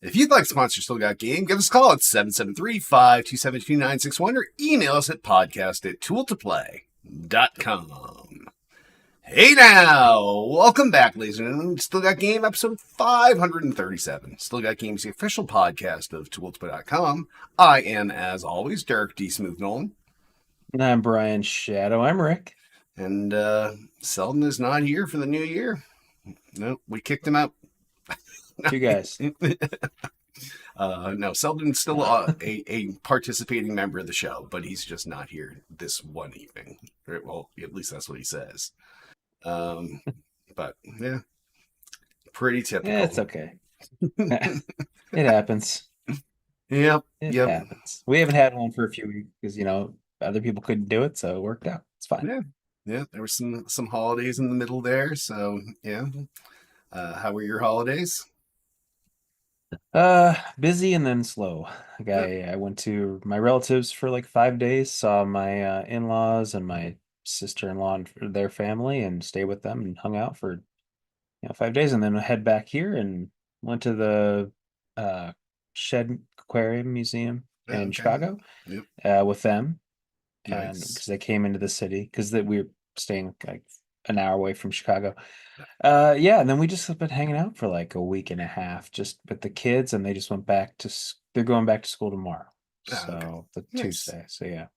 If you'd like to sponsor Still Got Game, give us a call at 773-527-2961 or email us at podcast@tooltoplay.com. Hey now! Welcome back, ladies and gentlemen. Still Got Game, episode 537. Still Got Game's the official podcast of tooltoplay.com. I am, as always, Derek D. Smooth Nolan. And I'm Brian Shadow. I'm Rick. And Selden is not here for the new year. No, we kicked him out. You guys. No, Selden's still a participating member of the show, but he's just not here this one evening. Well, at least that's what he says. But yeah, pretty typical. Yeah, it's okay. It happens. Yep. It happens. We haven't had one for a few weeks because, other people couldn't do it, so it worked out. It's fine. Yeah. There were some holidays in the middle there, so yeah. How were your holidays? Busy and then slow. I went to my relatives for like 5 days, saw my in-laws and my sister-in-law and their family, and stayed with them and hung out for 5 days, and then head back here and went to the Shed Aquarium Museum in Chicago. With them. And because they came into the city, because we were staying like an hour away from Chicago. And then we just have been hanging out for like a week and a half just with the kids, and they just went back to they're going back to school tomorrow. The Tuesday. So yeah.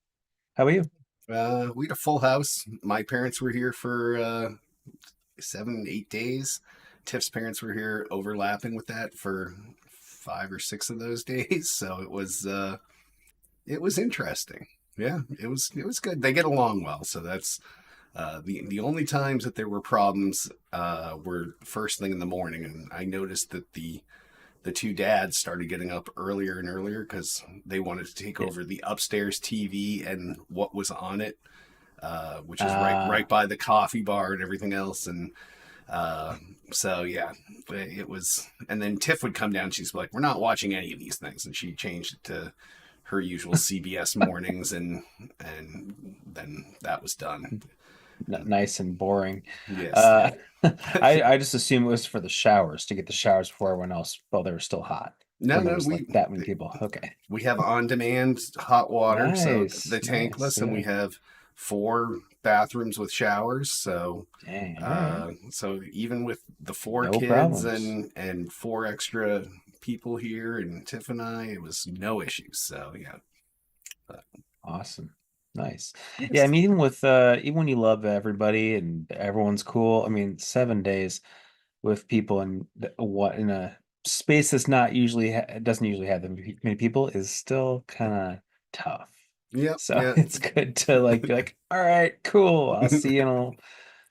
How about you? We had a full house. My parents were here for 7-8 days. Tiff's parents were here overlapping with that for 5 or 6 of those days. So it was interesting. Yeah, it was good. They get along well, so that's the only times that there were problems were first thing in the morning, and I noticed that the two dads started getting up earlier and earlier because they wanted to take over the upstairs TV and what was on it, which is right by the coffee bar and everything else, and so yeah, it was. And then Tiff would come down, she's like, "We're not watching any of these things," and she changed it to her usual CBS mornings, and then that was done. Nice and boring. Yes. I just assume it was for the showers, to get the showers before everyone else while they were still hot. No, like that many people. Okay. We have on-demand hot water, nice, so the tankless, and we have 4 bathrooms with showers. So, so even with the 4 kids and 4 extra people here, and Tiff and I, it was no issues. So yeah. Awesome. Nice. Yeah, I mean, even when you love everybody and everyone's cool, I mean, 7 days with people in a space that's not usually doesn't usually have many people is still kind of tough. Yeah. So it's good to be like, all right, cool. I'll see you. I'll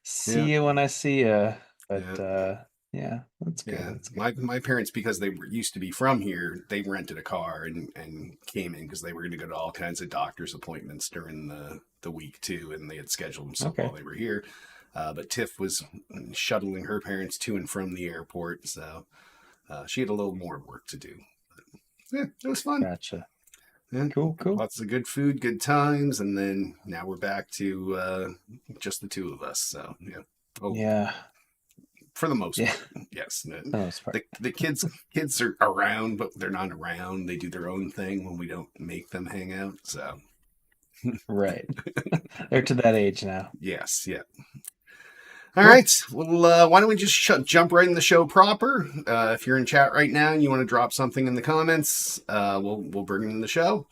see you when I see you. But yeah, that's good. Yeah, that's good. My parents, because they used to be from here, they rented a car and came in because they were going to go to all kinds of doctor's appointments during the week too, and they had scheduled themselves while they were here. But Tiff was shuttling her parents to and from the airport, so she had a little more work to do. But, yeah, it was fun. Gotcha. Yeah, cool. Lots of good food, good times, and then now we're back to just the 2 of us. So yeah. Yeah. For the most part, yes. The kids are around, but they're not around. They do their own thing when we don't make them hang out. So, right, they're to that age now. Yes, yeah. All right. Well, why don't we just jump right in the show proper? If you're in chat right now and you want to drop something in the comments, we'll bring it in the show.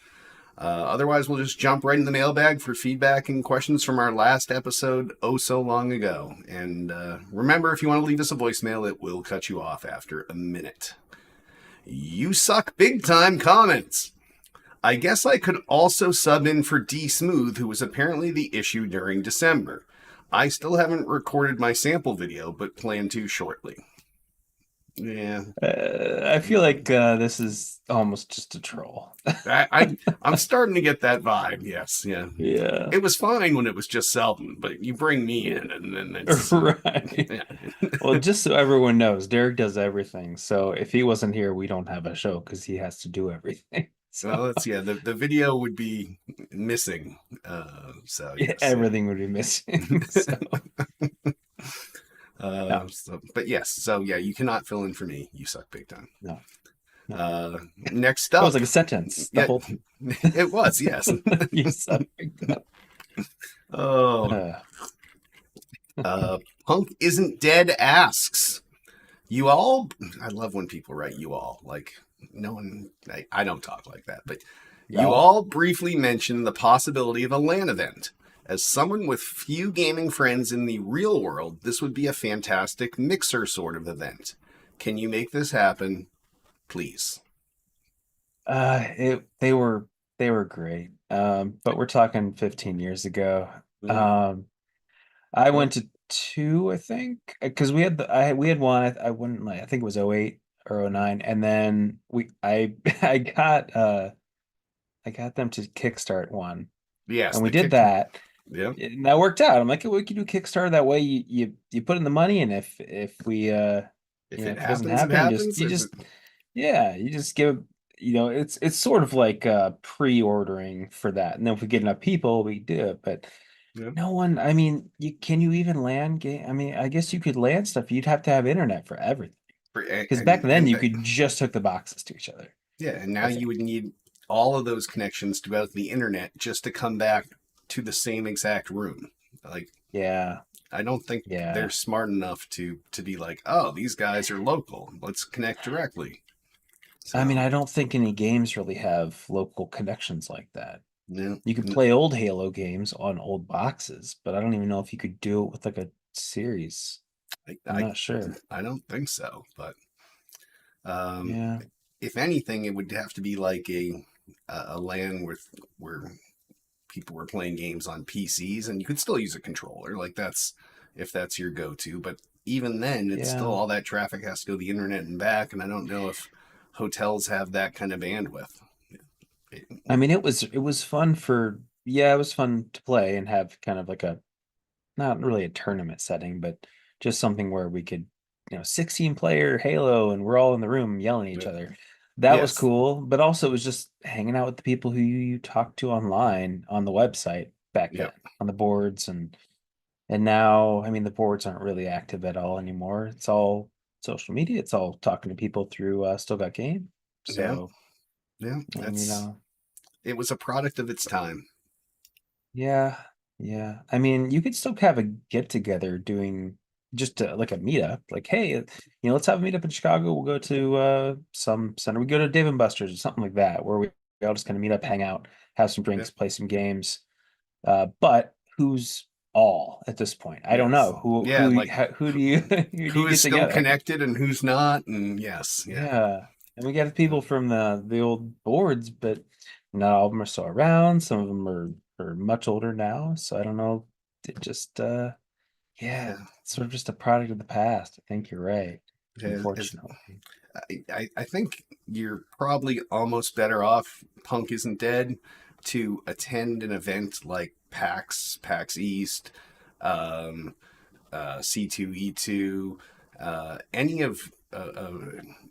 Otherwise, we'll just jump right in the mailbag for feedback and questions from our last episode so long ago. And remember, if you want to leave us a voicemail, it will cut you off after a minute. You suck big time comments. I guess I could also sub in for D Smooth, who was apparently the issue during December. I still haven't recorded my sample video, but plan to shortly. Yeah. I feel like this is almost just a troll. I'm starting to get that vibe. Yes. Yeah. Yeah. It was fine when it was just Selden, but you bring me in and then it's right. Yeah. Well, just so everyone knows, Derek does everything. So if he wasn't here, we don't have a show because he has to do everything. So well, the video would be missing. So yes, everything would be missing. So. But yes, so yeah, you cannot fill in for me. You suck big time. No. Next That was up, like a sentence. The yeah, whole it was, yes. you said. Oh, Uh, Punk Isn't Dead asks, you all, I love when people write you all. Like, no one, I don't talk like that, but you y'all. all briefly mentioned the possibility of a LAN event. As someone with few gaming friends in the real world, this would be a fantastic mixer sort of event. Can you make this happen, please? They were great. But we're talking 15 years ago. Mm, Um, I well, went to two, I think, because we had one. I wouldn't like. I think it was '08 or '09, and then I got them to kickstart one, yes, and we the did kick. that, Yeah. and that worked out. I'm like, we could do Kickstarter that way. You put in the money, and if we If it if it doesn't happens, it happen, happens. you If it, just yeah, you just give it's sort of like pre-ordering for that. And then if we get enough people, we do it. But yeah. no one, I mean, you even land game? I mean, I guess you could land stuff. You'd have to have internet for everything. Because back then And you could just hook the boxes to each other, yeah, and now I you think. would need all of those connections to both the internet just to come back to the same exact room. Like, Yeah, I don't think they're yeah. smart enough to be like, oh, these guys are local. Let's connect directly. I mean, So I don't think any games really have local connections like that. yeah, You could play old Halo games on old boxes, but I don't even know if you could do it with like a series. I, I'm I not sure. I don't think so. But um, Yeah. if anything, it would have to be like a LAN with where people were playing games on PCs, and you could still use a controller. Like that's if that's your go-to. But even then, it's still Yeah. all that traffic has to go the internet and back, and I don't know if hotels have that kind of bandwidth. It, I mean, it was fun for yeah, it was fun to play and have kind of like a not really a tournament setting, but just something where we could, 16 player Halo and we're all in the room yelling at each it, other. That was yes, cool, but also it was just hanging out with the people who you talked to online on the website back then yep, on the boards and now, I mean, the boards aren't really active at all anymore. It's all social media. It's all talking to people through Still Got Game. yeah, So, yeah. and It was a product of its time. yeah, yeah. I mean, you could still have a get together doing just like a meetup. Like, hey, let's have a meetup in Chicago. We'll go to some center. We go to Dave and Buster's or something like that, where we all just kind of meet up, hang out, have some Yeah, drinks, play some games. But who's all at this point? I don't yes, know. Who yeah. who Like who do you who do who you is get still together? connected and who's not, and yes, yeah, Yeah. And we got people from the old boards, but not all of them are still around. Some of them are much older now. So I don't know. It just yeah, yeah. it's sort of just a product of the past. I think you're right, As unfortunately. I think you're probably almost better off. Punk Isn't Dead to attend an event like PAX East, um, C2E2, any of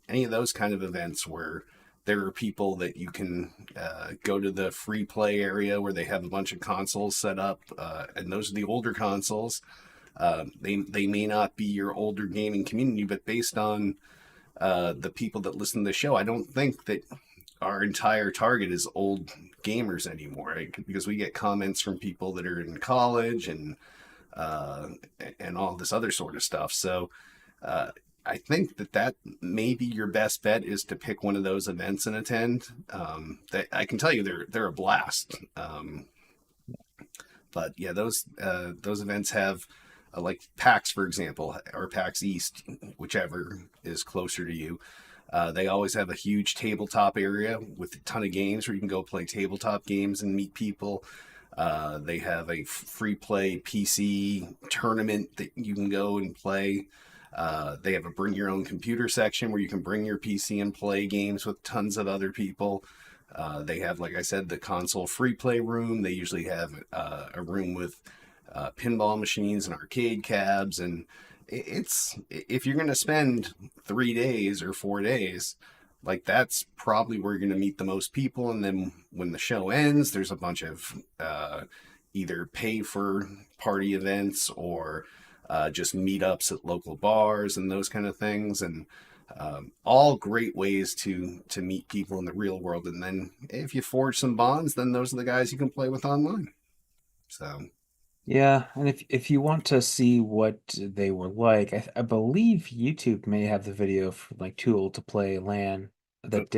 any of those kind of events where there are people that you can go to the free play area where they have a bunch of consoles set up, and those are the older consoles. They may not be your older gaming community, but based on the people that listen to the show, I don't think that our entire target is old gamers anymore, right? Because we get comments from people that are in college uh, and all this other sort of stuff. So uh, I think that may be your best bet is to pick one of those events and attend. That I can tell you they're a blast. But yeah, those events have like PAX, for example, or PAX East, whichever is closer to you. They always have a huge tabletop area with a ton of games where you can go play tabletop games and meet people. They have a free play PC tournament that you can go and play. They have a bring your own computer section where you can bring your PC and play games with tons of other people. They have, like I said, the console free play room. They usually have a room with pinball machines and arcade cabs. And it's if you're going to spend 3 days or 4 days, like that's probably where you're going to meet the most people. And then when the show ends, there's a bunch of either pay for party events or just meetups at local bars and those kind of things. And All great ways to meet people in the real world, and then if you forge some bonds, then those are the guys you can play with online. So Yeah, and if you want to see what they were like, I believe YouTube may have the video for like Too Old to Play LAN that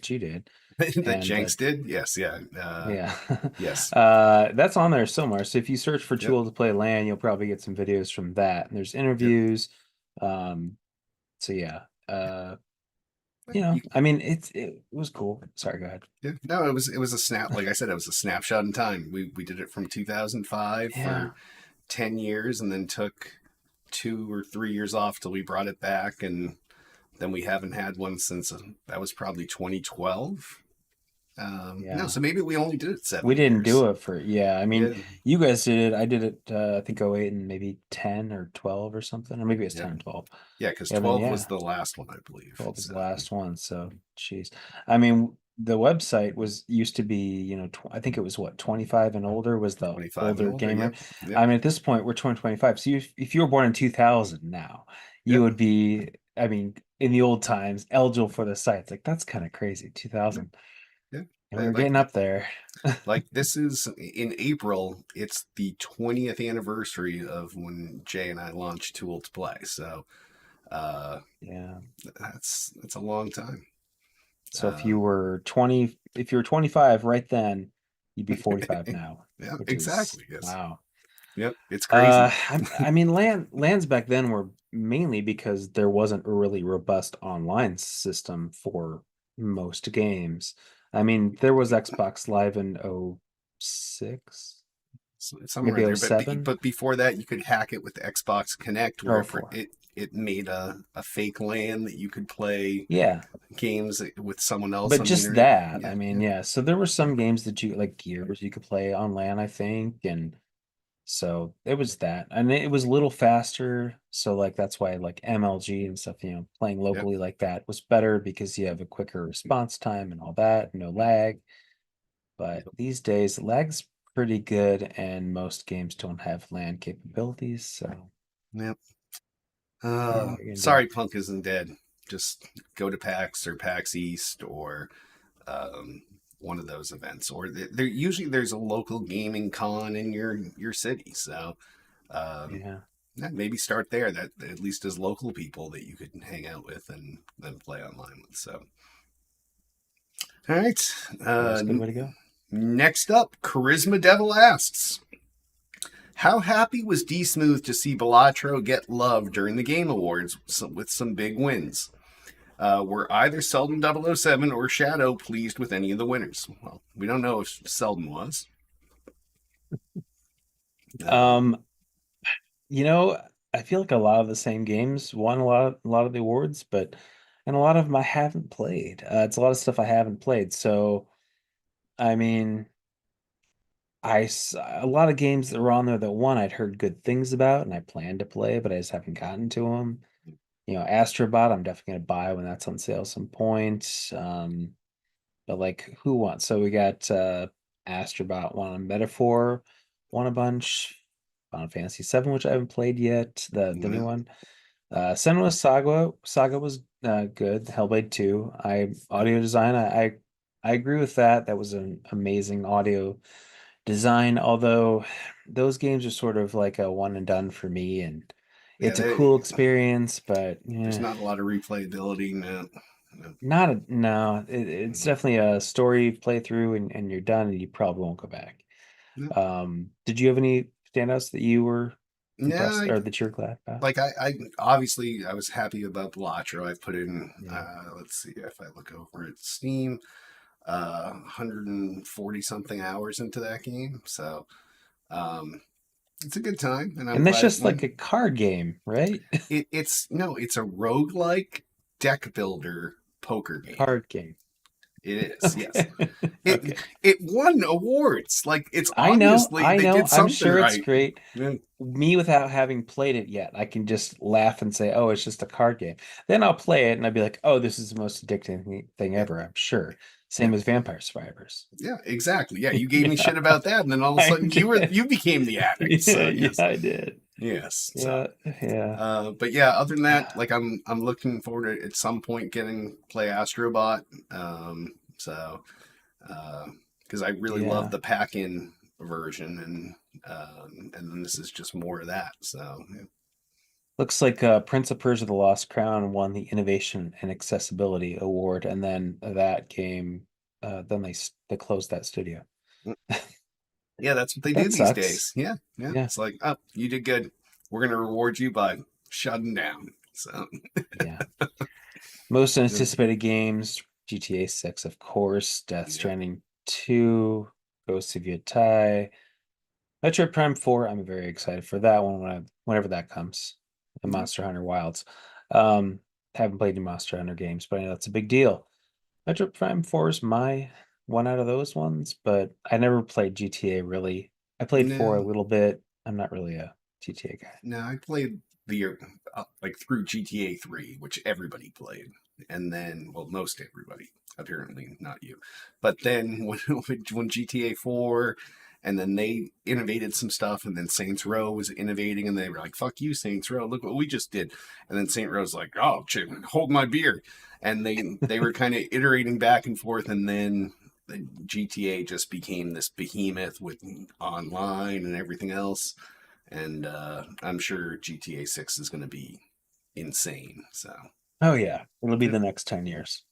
you did, that and Jenks did, yes, yeah, yeah, yes, that's on there somewhere. So if you search for Too yep. Old to Play LAN, you'll probably get some videos from that. And there's interviews. Um, so yeah, You, I mean, it was cool. Sorry, go ahead. yeah, no, it was a snap. Like I said, it was a snapshot in time. We did it from 2005 Yeah, for 10 years, and then took 2 or 3 years off till we brought it back, and then we haven't had one since that was probably 2012. No, yeah. so maybe we only did it We seven didn't years. do it for, yeah. I mean, Yeah, you guys did it. I did it, I think 08 and maybe 10 or 12 or something, or maybe it's yeah, 10 or 12. yeah. Because Yeah, then 12 was yeah, the last one, I believe. 12 was So the last one. So, jeez. I mean, the website was used to be, I think it was what, 25 and older was the 25 and older older. gamer. Yep, yep, I mean, at this point, we're 2025. So if you were born in 2000 now, you yep, would be, I mean, in the old times, eligible for the sites. Like, that's kind of crazy. yep, 2000. yep. And we were getting up there. Like this is in April. It's the 20th anniversary of when Jay and I launched Tool to Play. So uh, Yeah. that's a long time. So Um, if you were 25 right then, you'd be 45 now, yeah, which is exactly. Yes. wow. Yep. It's crazy. I mean, lands back then were mainly because there wasn't a really robust online system for most games. I mean, there was Xbox Live in '06, Somewhere in maybe there. '07, But before that, you could hack it with Xbox Connect, where oh for four. it made a fake LAN that you could play Yeah, games with someone else but on the just internet. that, Yeah, I mean, yeah, yeah. So there were some games that you like Gears you could play on LAN, I think, and so it was that, and it was a little faster. So like that's why like MLG and stuff, playing yep. locally like that was better because you have a quicker response time and all that, no lag. But Yep. these days, lag's pretty good, and most games don't have LAN capabilities. So Yep. yeah, what are you gonna do? Sorry, Punk isn't dead. Just go to PAX or PAX East or um, one of those events. Or there usually there's a local gaming con in your city. So um, Yeah, yeah, maybe start there. That at least as local people that you could hang out with and then play online with. So all right. that's a good way to go. Next up, Charisma Devil asks, how happy was D Smooth to see Balatro get love during the Game Awards with some big wins? Were either Selden 007 or Shadow pleased with any of the winners? Well, we don't know if Selden was. Um, Um, you know, I feel like a lot of the same games won a lot of the awards, but and a lot of them I haven't played. It's a lot of stuff I haven't played. So, I mean, a lot of games that were on there that won I'd heard good things about and I planned to play, but I just haven't gotten to them. Astrobot, I'm definitely gonna buy when that's on sale at some point. But like who won? So we got Astrobot won on Metaphor, won a bunch. Final Fantasy VII, which I haven't played yet, the new one. Senua Saga was good. Hellblade 2. Audio design, I agree with that. That was an amazing audio design, although those games are sort of like a one and done for me, and yeah, it's a cool experience, but there's yeah, not a lot of replayability. No, no, no, it's definitely a story playthrough and you're done and you probably won't go back. no. Did you have any standouts that you were No, impressed or that you're glad about? like I obviously I was happy about Blatcher. I've put in Yeah. let's see if I look over at Steam, 140 something hours into that game. So um, it's a good time, and I'm And that's glad just like a card game, right? it's no, it's a roguelike deck builder poker game. Card game. It is, yes. Okay. It Okay. it won awards. Like it's I know, obviously I they know. did I'm something sure it's right. great. Yeah, Me without having played it yet, I can just laugh and say, "Oh, it's just a card game." Then I'll play it and I'll be like, "Oh, this is the most addicting thing yeah, ever." I'm sure. yeah, Same as Vampire Survivors. yeah, exactly. Yeah, you gave me Yeah, shit about that, and then all of a I sudden did. you became the addict. Yeah, So yeah, yes, I did. Yes. So, Yeah, yeah, but yeah, other than that, like I'm looking forward to at some point getting play Astrobot. So, because I really love yeah. the pack-in version, and then this is just more of that. So, yeah. Looks like Prince of Persia: The Lost Crown won the Innovation and Accessibility Award, and then that game, then they closed that studio. Yeah, that's what they do That these sucks. days. Yeah, yeah. Yeah, It's like, oh, you did good. We're gonna reward you by shutting down. So, yeah. Most yeah, anticipated games: GTA 6, of course, Death yeah. Stranding 2, Ghost of Yotei, Metroid Prime 4. I'm very excited for that one whenever that comes. And Monster Hunter Wilds. Um, haven't played any Monster Hunter games, but I know that's a big deal. Metroid Prime 4 is my one out of those ones, but I never played GTA really. I played 4 a No, little bit. I'm not really a GTA guy. no. I played the like through GTA 3, which everybody played, and then well, most everybody. Apparently, not you. But then when GTA 4, and then they innovated some stuff, and then Saints Row was innovating, and they were like, "Fuck you, Saints Row! Look what we just did." And then Saint Row's like, "Oh, shit, hold my beer," and they were kind of iterating back and forth, and then the GTA just became this behemoth with online and everything else. And I'm sure GTA 6 is going to be insane. So, Oh yeah, it'll be yeah, the next 10 years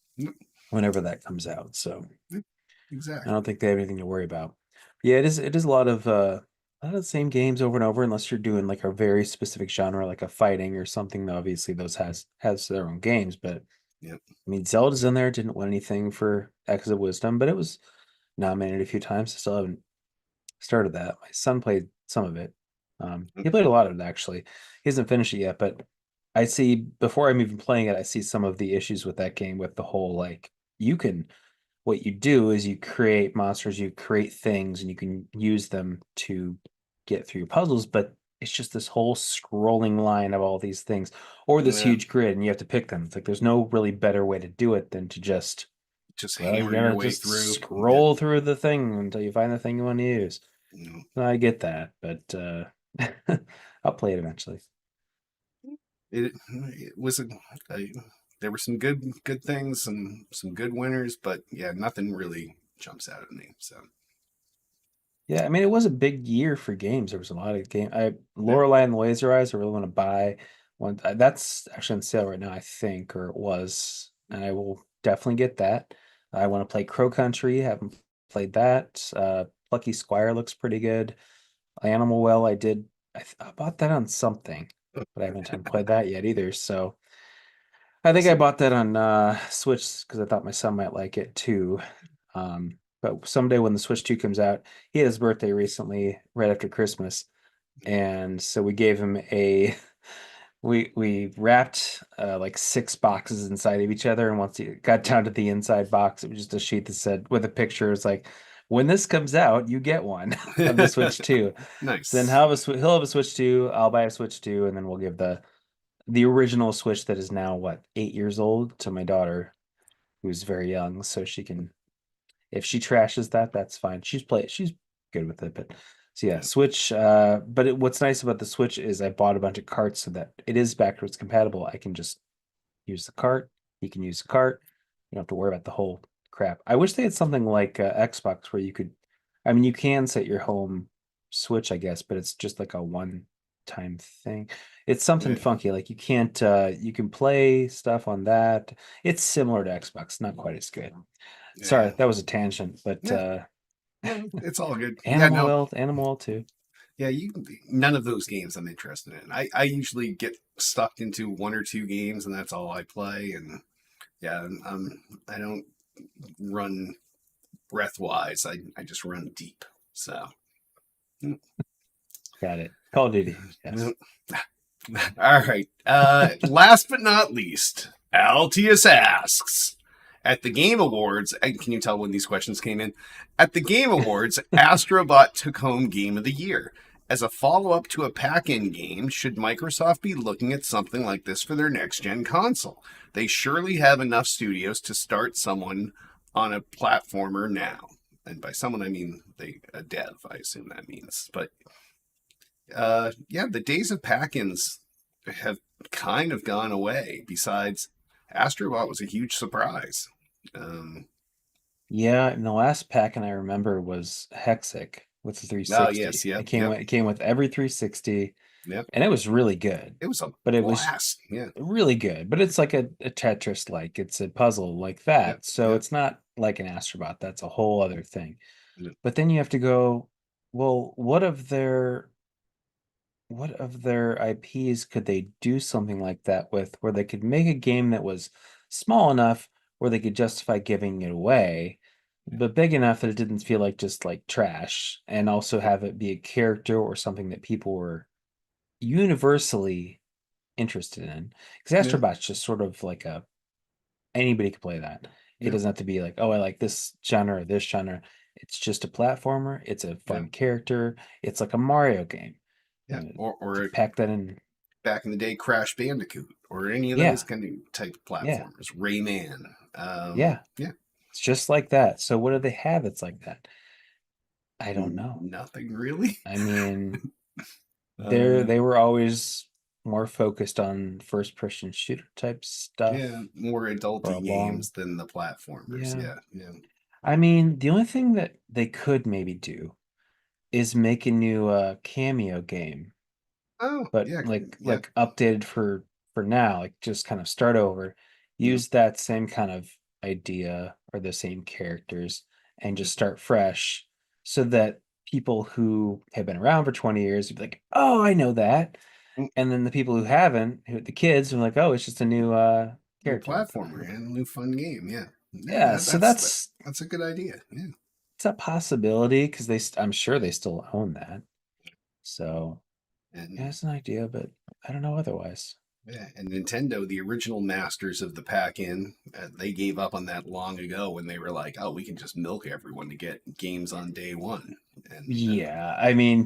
whenever that comes out. So I don't exactly. think they have anything to worry about. Yeah, it is a lot of the same games over and over unless you're doing like a very specific genre like a fighting or something. Obviously those has their own games, but Yep. I mean Zelda's in there, didn't win anything for X of Wisdom, but it was nominated a few times. I still haven't started that. My son played some of it. He played a lot of it actually. He hasn't finished it yet, but I see before I'm even playing it, I see some of the issues with that game with the whole like you can what you do is you create monsters, you create things, and you can use them to get through puzzles, but it's just this whole scrolling line of all these things or this Yeah. huge grid and you have to pick them. It's like there's no really better way to do it than to just Just well, you hammer your gotta way just through. Yeah. scroll through the thing until you find the thing you want to use. You know, I get that, but I'll play it eventually. it was a there were some good things, some good winners, but yeah, nothing really jumps out at me. So, Yeah, I mean it was a big year for games. There was a lot of game. yeah. Lorelei and the Laser Eyes, I really want to buy one. That's actually on sale right now, I think, or it was, and I will definitely get that. I want to play Crow Country. Haven't played that. Plucky Squire looks pretty good. Animal Well, I bought that on something, but I haven't played that yet either. So I think I bought that on Switch because I thought my son might like it too. But someday when the Switch 2 comes out, he had his birthday recently, right after Christmas, and so we gave him a we wrapped like 6 boxes inside of each other, and once he got down to the inside box, it was just a sheet that said with a picture. It's like, when this comes out, you get one of the Switch 2. So then Nice. he'll have a Switch 2, I'll buy a Switch 2, and then we'll give the original Switch that is now what 8 years old to my daughter, who's very young, so she can if she trashes that, that's fine. She's good with it, but so yeah, Yeah. Switch. But what's nice about the Switch is I bought a bunch of carts so that it is backwards compatible. I can just use the cart. He can use the cart. You don't have to worry about the whole crap. I wish they had something like Xbox where you could. I mean, you can set your home Switch, I guess, but it's just like a one-time thing. It's something Yeah. funky. Like you can't. You can play stuff on that. It's similar to Xbox, not quite as good. Sorry, Yeah. that was a tangent, but Yeah. No, it's all good. Yeah. Animal No. World, Animal World 2. Yeah, none of those games I'm interested in. I usually get stuck into one or two games and that's all I play. And yeah, I don't run breathwise. I just run deep. So, mm, Got it. Call of Duty. Yes. no. All right. Last but not least, Altius asks, at the Game Awards, and can you tell when these questions came in? At the Game Awards, Astrobot took home Game of the Year. As a follow up to a pack in game, should Microsoft be looking at something like this for their next gen console? They surely have enough studios to start someone on a platformer now. And by someone, I mean a dev, I assume that means. But Yeah, the days of pack-ins have kind of gone away. Besides, Astrobot was a huge surprise. Um, Yeah, and the last pack and I remember was Hexic with the oh yes, 360. yep, yep, It came with every 360, yep. and it was really good. It was a But it was blast. Yeah, really good. But it's like a Tetris like. It's a puzzle like yep, that. So yep. it's not like an Astrobot. That's a whole other thing. Yep. But then you have to go, well, what of their IPs could they do something like that with, where they could make a game that was small enough where they could justify giving it away, but big enough that it didn't feel like just like trash, and also have it be a character or something that people were universally interested in. Because Yeah, Astrobot's just sort of like a anybody could play that. It yeah, doesn't have to be like, oh, I like this genre or this genre. It's just a platformer. It's a yeah, fun character. It's like a Mario game. yeah. To Or pack that in. back in the day, Crash Bandicoot, or any of those Yeah, kind of type of yeah, platformers. Rayman. yeah. Yeah, It's just like that. So what do they have that's like that? I don't know. nothing really. I mean, Uh, they were always more focused on first person shooter type yeah, stuff more for a adulty long. games than the platformers. Yeah. Yeah, yeah. I mean, the only thing that they could maybe do is make a new Cameo game, Oh, but yeah, yeah, like updated for now, like just kind of start over, yeah, use that same kind of idea or the same characters and yeah. just start fresh so that people who have been around for 20 years would be like, "Oh, I know that." Mm, And then the people who haven't, who the kids are like, "Oh, it's just a new new character we put platformer in." and a new fun game. Yeah, yeah. Yeah, so That's a good idea. Yeah, it's a possibility because I'm sure they still own that. So, yeah, and it's an idea, but I don't know otherwise. yeah, and Nintendo, the original masters of the pack-in, they gave up on that long ago when they were like, "Oh, we can just milk everyone to get games on day one." And Yeah, I mean, yeah,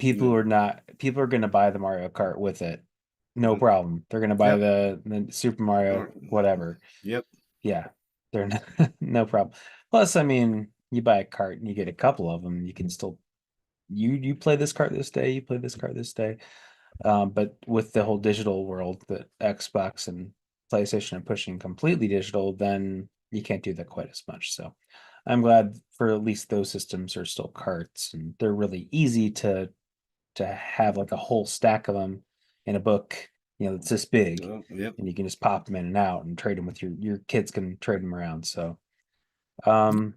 people are gonna buy the Mario Kart with it. No mhm, problem. They're gonna buy yep, the Super or- Mario whatever. yep. Yeah, they're not, no problem. Plus, I mean, you buy a cart and you get a couple of them, you can still you play this cart this day, you play this cart this day. But with the whole digital world that Xbox and PlayStation are pushing completely digital, then you can't do that quite as much. So I'm glad for at least those systems are still carts and they're really easy to have like a whole stack of them in a book, that's this big, Oh, yep. and you can just pop them in and out and trade them with your kids can trade them around. So um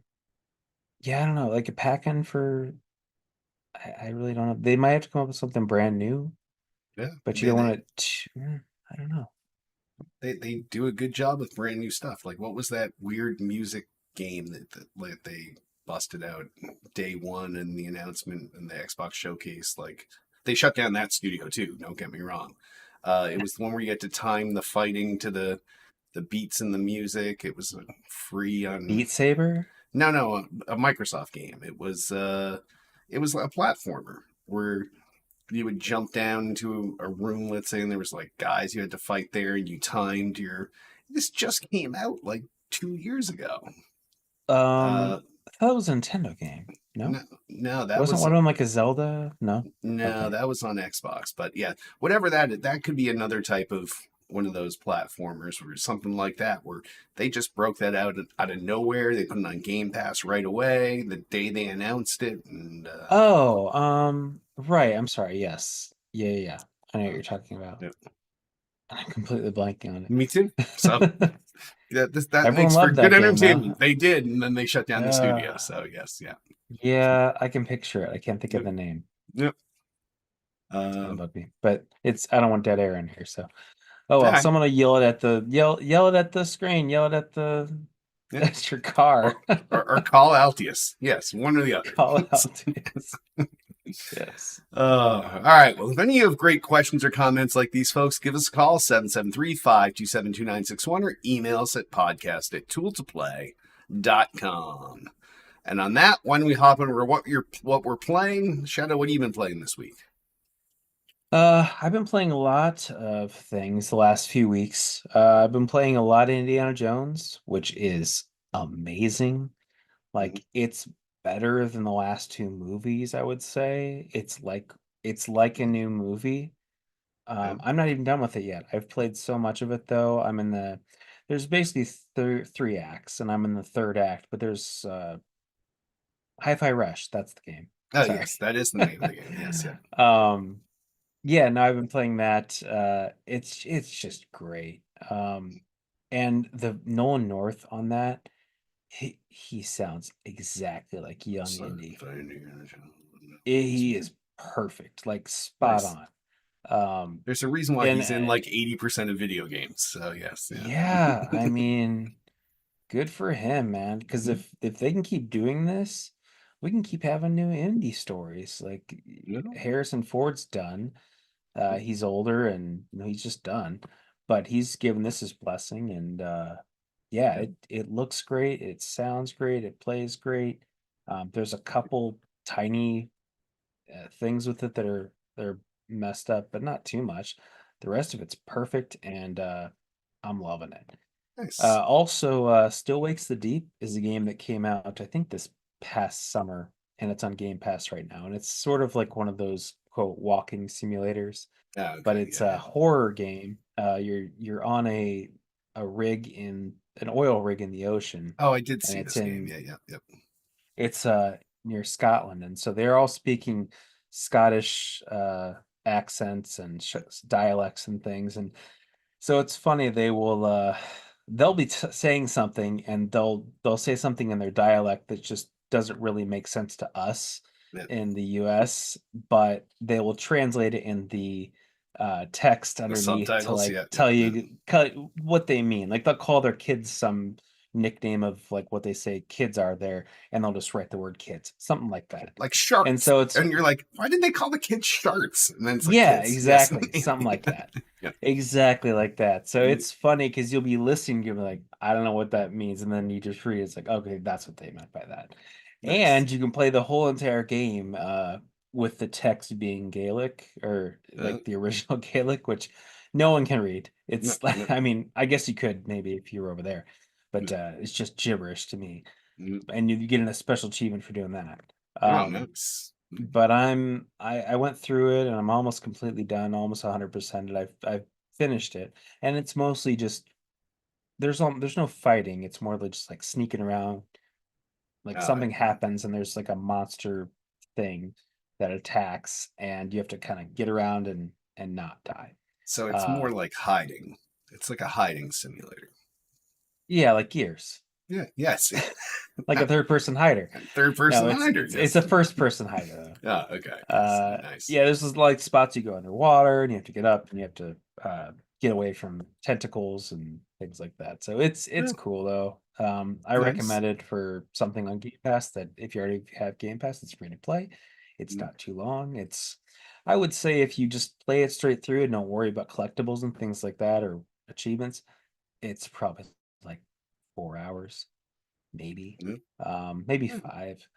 yeah, I don't know, like a pack-in for I really don't know. They might have to come up with something brand new, Yeah, but you don't want to I don't know. they do a good job with brand new stuff. Like what was that weird music game that like they busted out day one in the announcement and the Xbox showcase? Like they shut down that studio too. Don't get me wrong. It was the one where you had to time the fighting to the beats and the music. It was free on Beat Saber? no a Microsoft game. It was a platformer where you would jump down into a room, let's say, and there was like guys you had to fight there, and you timed your. This just came out like 2 years ago. Uh, I thought it was a Nintendo game. No? no, no, Wasn't one of them like a Zelda? No? no, Okay. that was on Xbox. But yeah, whatever that could be another type of one of those platformers or something like that where they just broke that out of nowhere. They put it on Game Pass right away the day they announced it, and Oh, right. I'm sorry. Yes. Yeah, yeah, yeah. I know what you're talking about. yeah, I'm completely blanking on me too. So it. that Everyone makes for loved good that game, though. entertainment. They did, and then they shut down the studio. Uh, So yes, yeah, yeah, I can picture it. I can't think of yep, the name. yep. It's gonna Uh, bug me. But I don't want dead air in here, so. Oh well, ah, someone will yell it at the yell it at the screen, yell it at the yeah. at your car. Or call Altius. Yes, one or the other. Call it out. Yes. Yes. All right. Well, if any of you have great questions or comments like these folks, give us a call, 773-527-2961, or email us at podcast@tooltoplay.com. And on that, why don't we hop over what we're playing? Shadow, what have you been playing this week? I've been playing a lot of things the last few weeks. I've been playing a lot of Indiana Jones, which is amazing. Mhm. Like it's better than the last two movies, I would say. It's like It's like a new movie. Yeah. I'm not even done with it yet. I've played so much of it though. There's basically three acts, and I'm in the third act. But there's Hi-Fi Rush. That's the game. Oh Sorry. yes, that is the name of the game. Yes, yeah. um, yeah, no, I've been playing that. It's just great. And the Nolan North on that, he sounds exactly like young Indy. He is perfect, like spot Nice. on. There's a reason why And he's in like 80% of video games. So yes, yeah. yeah, I mean, good for him, man. Because Mhm. if they can keep doing this, we can keep having new indie stories. Like Yeah. Harrison Ford's done. He's older and he's just done, but he's given this his blessing. And yeah, Yeah. it looks great. It sounds great. It plays great. There's a couple tiny things with it that are messed up, but not too much. The rest of it's perfect, and I'm loving it. Nice. Also, Still Wakes the Deep is a game that came out, I think, this past summer, and it's on Game Pass right now. And it's sort of like one of those quote walking simulators, Oh, but okay. it's Yeah, a yeah. horror game. You're on a rig in an oil rig in the ocean, Oh, I did and see this game. Yeah, yeah, yep. it's near Scotland, and so they're all speaking Scottish accents and dialects and things, and so it's funny they'll be saying something and they'll say something in their dialect that just doesn't really make sense to us Yeah. in the US, but they will translate it in the text The underneath to subtitles. like Yeah, yep, tell yep. you what they mean. Like they'll call their kids some nickname of like what they say kids are there, and they'll just write the word kids, something like that. Like And sharks, so it's and you're like, why did they call the kids sharks? And then it's like yeah, kids. Yes. exactly. Something like that. Yeah. Exactly like that. So Mm, it's funny because you'll be listening, you'll be like, I don't know what that means. And then you just read it's like, okay, that's what they meant by that. nice. And you can play the whole entire game with the text being Gaelic or Uh, like the original Gaelic, which no one can read. no, It's no, like, I mean, I guess you could maybe if you were over there, no, but it's just gibberish to me. no. And you get a special achievement for doing that. Oh, Um, nice. but I went through it and I'm almost completely done, almost 100% it. I've finished it, and it's mostly just there's no fighting. It's more like just like sneaking around. Like Oh, something happens and there's like a monster thing that attacks, and you have to kind of get around and not die. so it's Uh, more like hiding. It's like a hiding simulator. yeah, like Gears, Yeah. Yes. like a third person hider. Third No, person it's hider. it's it's Yes. a first person hider though. Oh, okay. Yes. Nice. Yeah, there's just like spots you go underwater and you have to get up and you have to get away from tentacles and things like that. So it's Yeah, cool though. I nice. recommend it for something on Game Pass that if you already have Game Pass, it's free to play. It's Mm, not too long. I would say if you just play it straight through and don't worry about collectibles and things like that or achievements, it's probably like 4 hours maybe, mm, maybe mm. 5.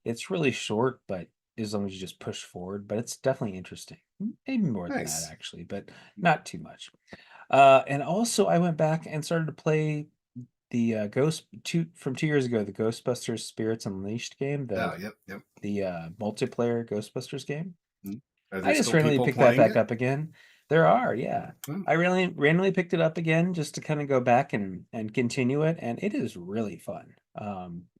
It's really short, but as long as you just push forward, but it's definitely interesting. Maybe more than that Nice. actually, but not too much. And also I went back and started to play the Ghost 2 years ago, the Ghostbusters Spirits Unleashed game, Oh, yep, yep. the multiplayer Ghostbusters game. Mm. Are there I just still randomly people picked that playing back it? up again. There are, yeah. Oh, I really randomly picked it up again just to kind of go back and continue it, and it is really fun.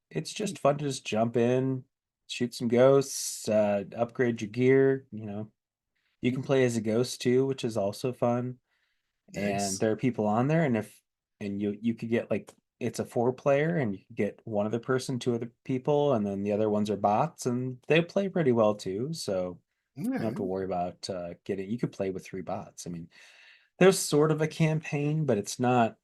It's mm, just fun to just jump in, shoot some ghosts, upgrade your gear. You mm. can play as a ghost too, which is also fun. And Nice. there are people on there, and you could get like it's a 4 player, and you could get one other person, two other people, and then the other ones are bots, and they play pretty well too. So All you don't have to right. worry about getting. You could play with 3 bots. I mean, there's sort of a campaign, but it's not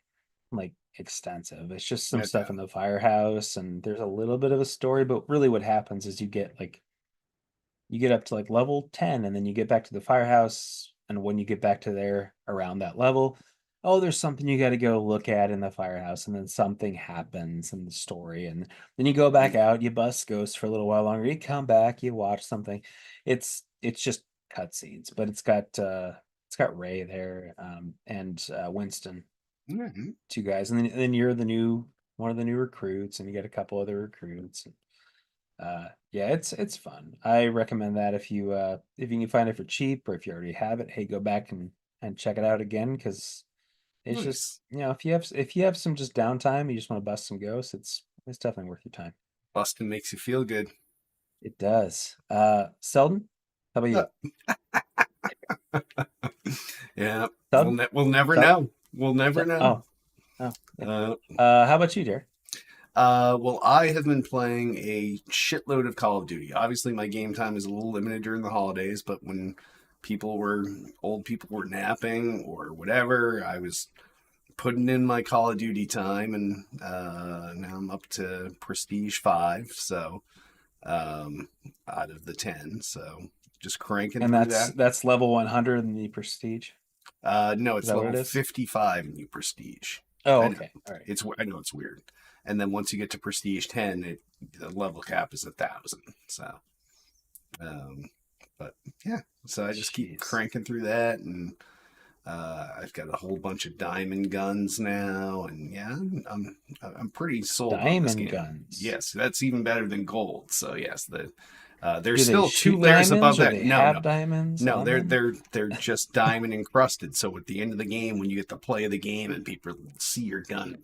like extensive. It's just some stuff Okay. in the firehouse, and there's a little bit of a story. But really, what happens is you get up to like level 10, and then you get back to the firehouse. And when you get back to there around that level, oh, there's something you got to go look at in the firehouse, and then something happens in the story, and then you go back Mm, out, you bust ghosts for a little while longer, you come back, you watch something. It's just cutscenes, but it's got Ray there, and Winston, all right. 2 guys, and then you're the new one of the new recruits, and you get a couple other recruits. Yeah, it's fun. I recommend that if you can find it for cheap, or if you already have it, hey, go back and check it out again, because it's just, Nice. if you have some just downtime, you just want to bust some ghosts, it's definitely worth your time. Bustin' makes you feel good. It does. Selden, how about Uh, you? yeah, Selden? we'll never Selden? know. We'll never know. Oh, oh, yeah. Uh, How about you, dear? well, I have been playing a shitload of Call of Duty. Obviously, my game time is a little limited during the holidays, but when people were old people were napping or whatever, I was putting in my Call of Duty time, and now I'm up to Prestige 5, so um, out of the 10, so just cranking And through that. that's level 100 in the prestige. No, Is it's that what level it is? 55 in new Prestige. Oh, I know okay. All right. I know it's weird, and then once you get to Prestige 10, the level cap is 1,000. So, um, but yeah, so I just keep Jeez. cranking through that, and I've got a whole bunch of diamond guns now, and yeah, I'm pretty sold on this Diamond game. guns. Yes, that's even better than gold. So yes, there's Do they still two shoot layers above diamonds, or that. they No, have no, diamonds no, on them? they're just diamond encrusted. So at the end of the game, when you get to play the game and people see your gun,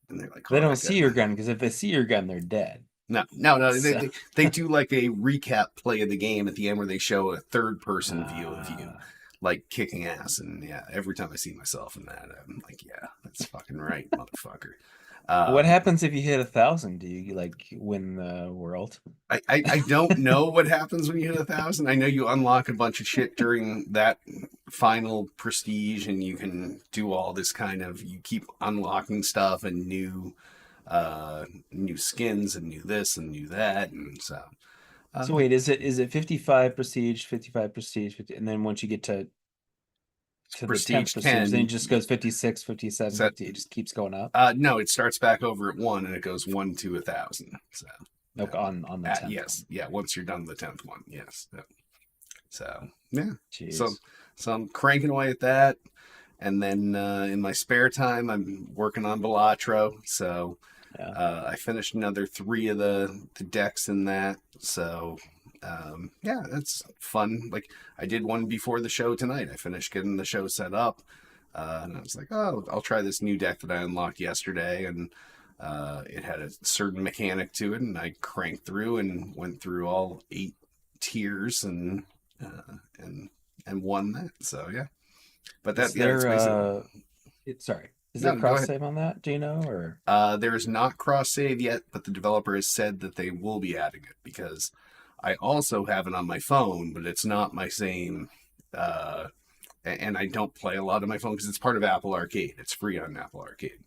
and they're like, They "Oh, don't that see gun." your gun, because if they see your gun, they're dead. No, no, no. So, They do like a recap play of the game at the end where they show a third person view of you, uh, like kicking ass. And yeah, every time I see myself in that, I'm like, yeah, that's fucking right, motherfucker. what Um, happens if you hit 1,000? Do you like win the world? I don't know what happens when you hit 1,000. I know you unlock a bunch of shit during that final prestige, and you can do all this kind of. You keep unlocking stuff and new skins and new this and new that, and so. So Uh, wait, is it 55 prestige, 55 prestige, 50, and then once you get to the 10th Prestige prestige, then it 10, just goes 56, 57, set 50. It just keeps going up. no, it starts back over at 1 and it goes 1 to 1,000. So Like yeah. on the 10th Yes, one. yeah, once you're done the 10th one, yes. Yeah. So yeah, so Jeez. so I'm cranking away at that, and then in my spare time I'm working on Balatro. So Yeah. I finished another 3 of the decks in that. So yeah, that's fun. Like I did one before the show tonight. I finished getting the show set up, and I was like, oh, I'll try this new deck that I unlocked yesterday, and it had a certain mechanic to it, and I cranked through and went through all 8 tiers and won that. So yeah, but Is that's there basically. sorry. Is there No, go cross ahead. save on that? Do you know, or There is not cross save yet, but the developer has said that they will be adding it because I also have it on my phone, but it's not my same. Uh, and I don't play a lot on my phone because it's part of Apple Arcade. It's free on Apple Arcade.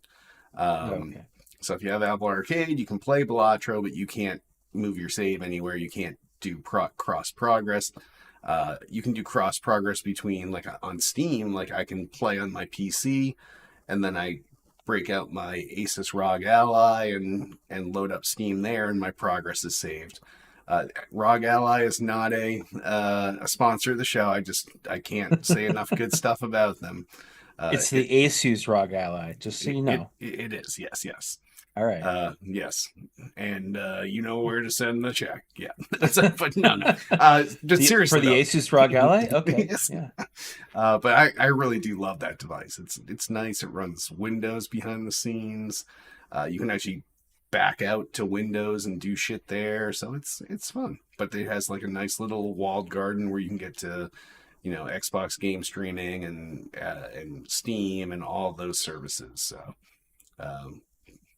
oh, Um, okay. so if you have Apple Arcade, you can play Balatro, but you can't move your save anywhere. You can't do cross progress. You can do cross progress between like on Steam. Like I can play on my PC, and then I break out my Asus ROG Ally and load up Steam there, and my progress is saved. ROG Ally is not a sponsor of the show. I can't say enough good stuff about them. It's It the Asus ROG Ally, just so you know. it is, yes, yes. All right. Yes, and you know where to send the check. Yeah, that's it. But no, no. Just For seriously the though. Asus ROG Ally? Okay. Yes. Yeah. But I really do love that device. It's nice. It runs Windows behind the scenes. You can actually back out to Windows and do shit there, so it's fun. But it has like a nice little walled garden where you can get to, Xbox game streaming and Steam and all those services. So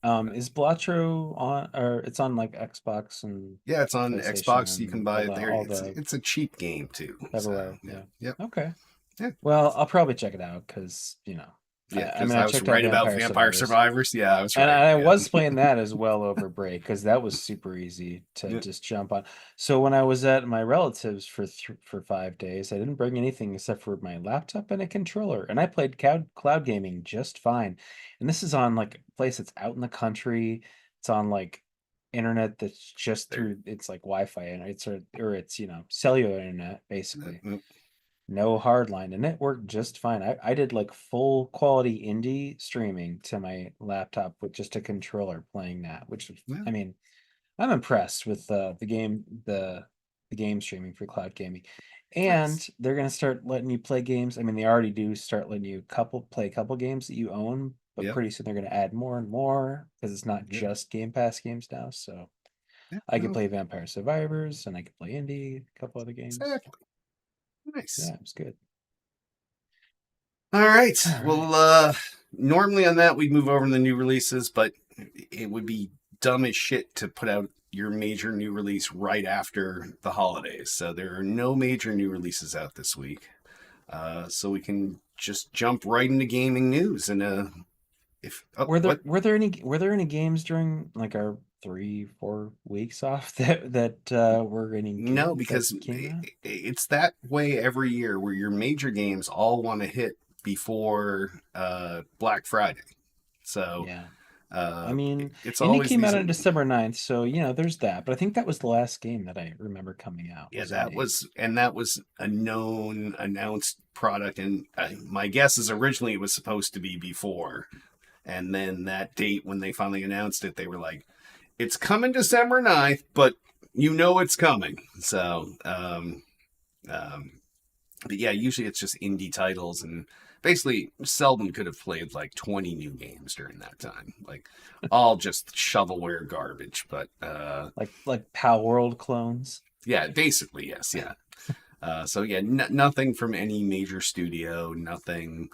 um, Is Blatro on, or it's on like Xbox and yeah, it's on PlayStation Xbox. You can and buy all it the there. all the It's a cheap game too. So everywhere? yeah, Yeah. yep, Okay. yeah. Well, I'll probably check it out, because, Yeah, I because mean, I I was checked out right about Vampire Vampire Survivors, Survivors. Yeah, I was and right. I Yeah. was playing that as well over break, because that was super easy to Yeah. just jump on. So when I was at my relatives for 5 days, I didn't bring anything except for my laptop and a controller, and I played cloud gaming just fine. And this is on like a place that's out in the country. It's on like internet that's just There. through, it's like Wi-Fi, and or it's cellular internet Uh, basically. uh, No hardline, and it worked just fine. I did like full quality indie streaming to my laptop with just a controller playing that, which was, yeah. I mean, I'm impressed with the game streaming for cloud gaming, and Nice. they're gonna start letting you play games. I mean, they already do start letting you play a couple games that you own, but Yep. pretty soon they're gonna add more and more because it's not Yep. just Game Pass games now. So Yeah. I could No, play Vampire Survivors and I could play Indie, a couple other games. exactly. Nice. Yeah, it's good. All right. All right. Well, normally on that we'd move over to the new releases, but it would be dumb as shit to put out your major new release right after the holidays. So there are no major new releases out this week. So we can just jump right into gaming news. And if oh, what? Were there any games during like our 3, 4 weeks off that were any No, good that because came out? it's that way every year where your major games all want to hit before Black Friday. So Yeah. I uh, mean, it's Indie always came these. out on December 9th, so there's that. But I think that was the last game that I remember coming out Yeah, was that Indie. was, and that was a known announced product. And my guess is originally it was supposed to be before. And then that date when they finally announced it, they were like, it's coming December 9th, but you know it's coming. So, um, but yeah, usually it's just indie titles. And basically, Selden could have played like 20 new games during that time. Like, all just shovelware garbage. But Like Pal World clones. yeah, basically, yes, yeah. So yeah, nothing from any major studio, nothing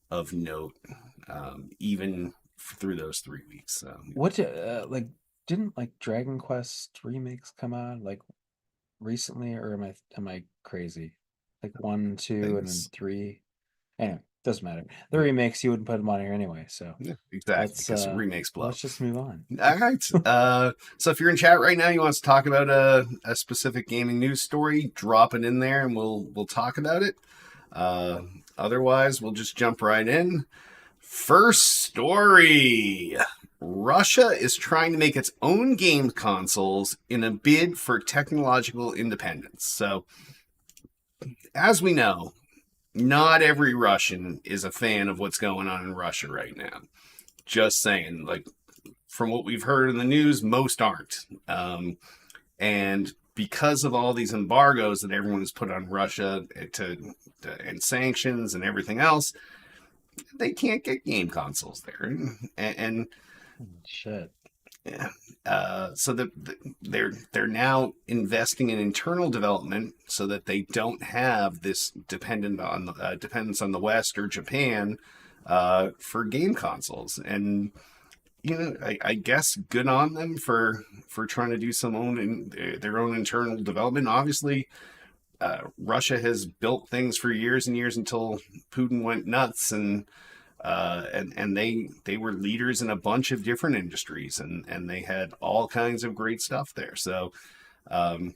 of note, even through those 3 weeks. So What like didn't like Dragon Quest remakes come out like recently, or am I crazy? Like one, two, and then things, three. Anyway, doesn't matter. The remakes you wouldn't put them on here anyway, so yeah, exactly, let's because remakes blow. let's just move on. All right. So if you're in chat right now, you want us to talk about a specific gaming news story, drop it in there, and we'll talk about it. Uh, Otherwise, we'll just jump right in. First story. Russia is trying to make its own game consoles in a bid for technological independence. So, as we know, not every Russian is a fan of what's going on in Russia right now. Just saying, like, from what we've heard in the news, most aren't. And because of all these embargoes that everyone has put on Russia and sanctions and everything else, they can't get game consoles there. And Shit. yeah. So they're now investing in internal development so that they don't have this dependence on the West or Japan for game consoles. And I guess good on them for trying to do their own internal development. Obviously, Russia has built things for years and years until Putin went nuts, and they were leaders in a bunch of different industries, and they had all kinds of great stuff there. So um,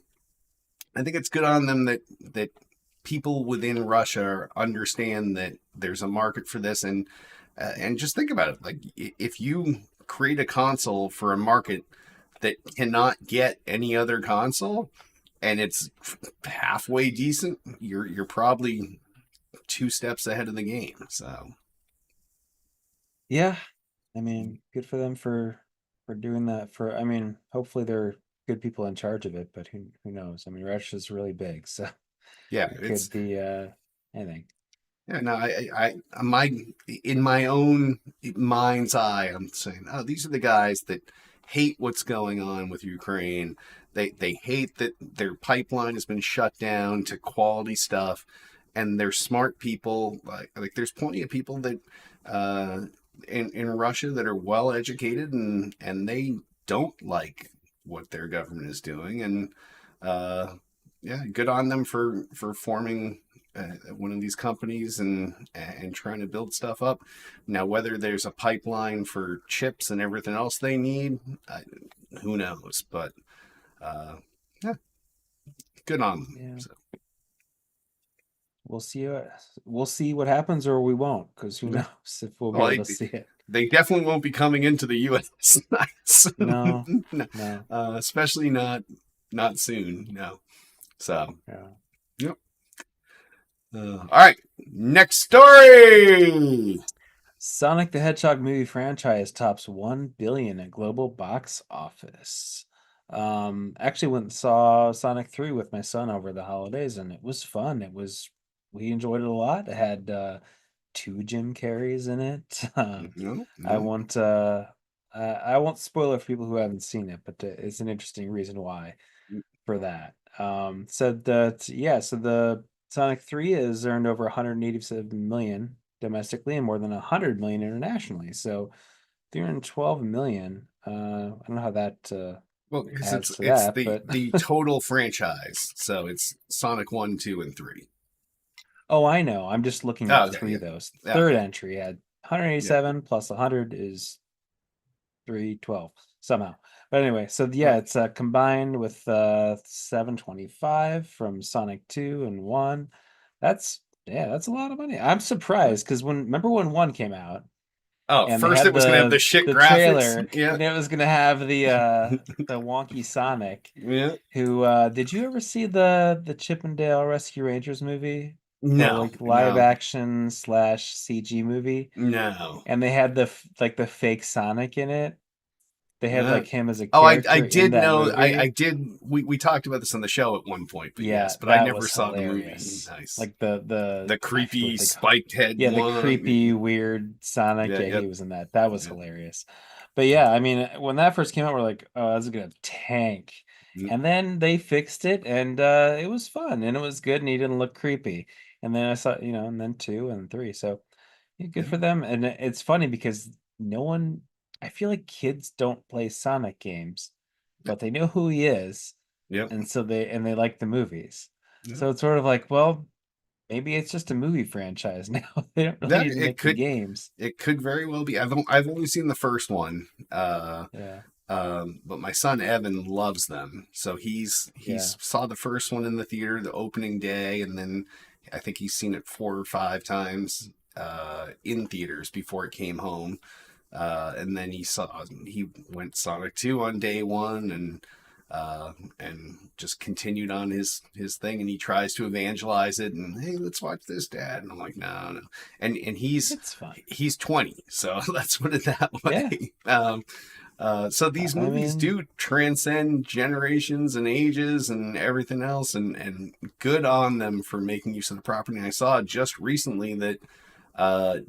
I think it's good on them that people within Russia understand that there's a market for this, and just think about it. Like, if you create a console for a market that cannot get any other console, and it's halfway decent, you're probably 2 steps ahead of the game. So Yeah, I mean, good for them for doing that. I mean, hopefully they're good people in charge of it, but who knows? I mean, Russia's really big, so yeah, it it's could be anything. yeah. No, my in my own mind's eye, I'm saying, oh, these are the guys that hate what's going on with Ukraine. They hate that their pipeline has been shut down to quality stuff, and they're smart people. Like there's plenty of people that uh, in Russia that are well educated, and they don't like what their government is doing. And uh, yeah, good on them for forming one of these companies and trying to build stuff up. Now, whether there's a pipeline for chips and everything else they need, who knows? But uh, yeah, good on them. Yeah, So, we'll see. We'll see what happens, or we won't, because who yeah. knows if we'll be Well, able to see it. they definitely won't be coming into the U.S. No, No, no. especially not soon. No. So, Yeah. yep. All right, next story. Sonic the Hedgehog movie franchise tops 1 billion at global box office. Actually went and saw Sonic 3 with my son over the holidays, and it was fun. We enjoyed it a lot. It had two Jim Carreys in it. No, I no. won't spoil it for people who haven't seen it, but it's an interesting reason why for that. So the Sonic 3 has earned over 187 million domestically and more than 100 million internationally. So 312 million. I don't know how that Well, because adds to it's that, the but the total franchise, so it's Sonic 1, 2, and 3. oh, I know. I'm just looking Oh, at okay, three of yeah, those. Third okay, entry had yeah. 187 plus 100 is 312 somehow. But anyway, so Uh, yeah, it's combined with 725 from Sonic 2 and 1. That's yeah, that's a lot of money. I'm surprised because remember when 1 came out Oh, and they first it had was gonna have the shit the graphics. trailer Yeah, and it was gonna have the wonky Sonic yeah. who did you ever see the Chippendale Rescue Rangers movie? The No, like live no, action slash CG movie, no. and they had like the fake Sonic in it. They had Uh, like him as a oh, I character in did that know. I movie. did. We talked about this on the show at one point, but Yeah, yes, but I that never was saw the movie. hilarious. Nice. Like the The I forget creepy what they call. spiked head Yeah, the creepy one. weird Sonic. Yeah, Yeah, he yep. was in that. That was Yeah. hilarious. But yeah, I mean, when that first came out, we're like, oh, that's gonna tank. Mm, And then they fixed it, and it was fun, and it was good, and he didn't look creepy. And then I saw, and then 2 and 3. So yeah, good yeah, for them. And it's funny because no one, I feel like kids don't play Sonic games, but they know who he is, yep, and so they like the movies. yep. So it's sort of like, well, maybe it's just a movie franchise now. They don't really That need to make the games. it could very well be. I've only seen the first one. Yeah, But my son Evan loves them, so yeah. he's saw the first one in the theater the opening day, and then I think he's seen it 4 or 5 times in theaters before it came home. And then he went Sonic 2 on day one, and just continued on his thing. And he tries to evangelize it, and hey, let's watch this, Dad. And I'm like, no, no. And It's fun. he's 20, so let's put it that Yeah. way. So these I movies mean, do transcend generations and ages and everything else, and good on them for making use of the property. And I saw just recently that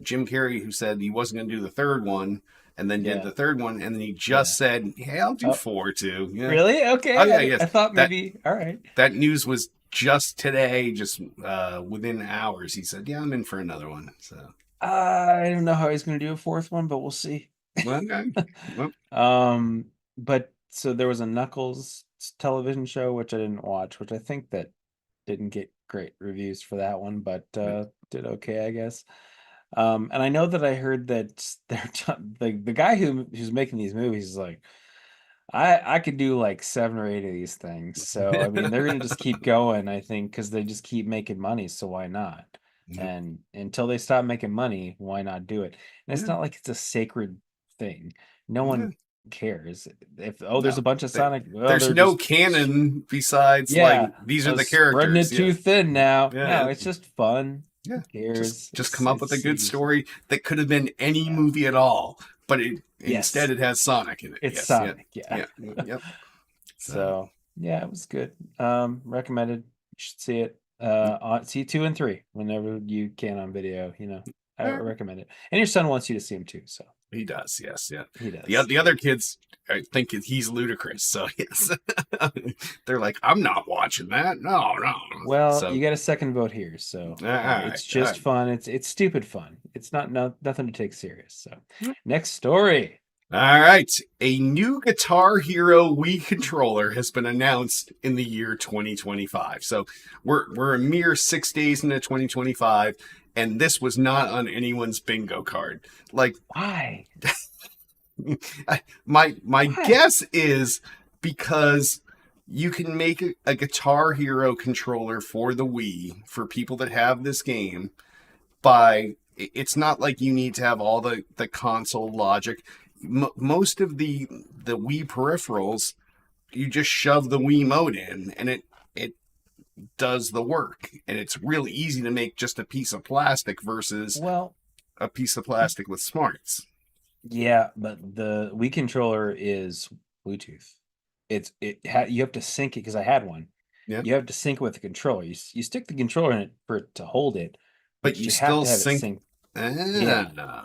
Jim Carrey, who said he wasn't going to do the third one, and then did yeah, the third one, and then he yeah. just said, "Hey, I'll do Oh, 4 too." Yeah. really? Oh Okay. yeah, yes. I thought That maybe. All right. that news was just today, just within hours. He said, "Yeah, I'm in for another one." So, I don't know how he's going to do a fourth one, but we'll see. well, okay. Well, But so there was a Knuckles television show which I didn't watch, which I think that didn't get great reviews for that one, but did okay, I guess. And I know that I heard that the guy who's making these movies is like, I could do like 7 or 8 of these things. So I mean, they're gonna just keep going, I think, because they just keep making money. So why not? yeah, And until they stop making money, why not do it? And it's yeah, not like it's a sacred thing. No yeah. one cares if there's No, a bunch of there, Sonic. Well, there's they're no just canon besides like yeah, these I are was the spreading characters. it Yeah, too thin now. yeah, No, it's just fun. yeah. Who cares? Just come up with a It's good CG. story that could have been any Yeah. movie at all, but instead Yes, it has Sonic in it. it's Yes, yeah, Sonic. Yeah. yeah, yep. So So yeah, it was good. Recommended. You should see it. See 2 and 3 whenever you can on video. I recommend it. And your son wants you to see him too, so he does. Yes, yeah. he does. The other kids I think he's ludicrous. So yes, they're like, I'm not watching that. No, no. Well, So you got a second vote here, so all right, it's all just right. fun. It's stupid fun. It's not nothing to take serious. So next story. All right. A new Guitar Hero Wii controller has been announced in the year 2025. So we're a mere 6 days into 2025, and this was not on anyone's bingo card. Like Why? my Why? guess is because you can make a Guitar Hero controller for the Wii for people that have this game by it's not like you need to have all the console logic. Most of the Wii peripherals, you just shove the Wii mode in, and it does the work. And it's really easy to make just a piece of plastic versus Well, a piece of plastic with smarts. yeah, but the Wii controller is Bluetooth. you have to sync it because I had one. Yeah. You have to sync it with the controller. You stick the controller in it for it to hold it, But but you you have still to have it sync. synced. Yeah, No.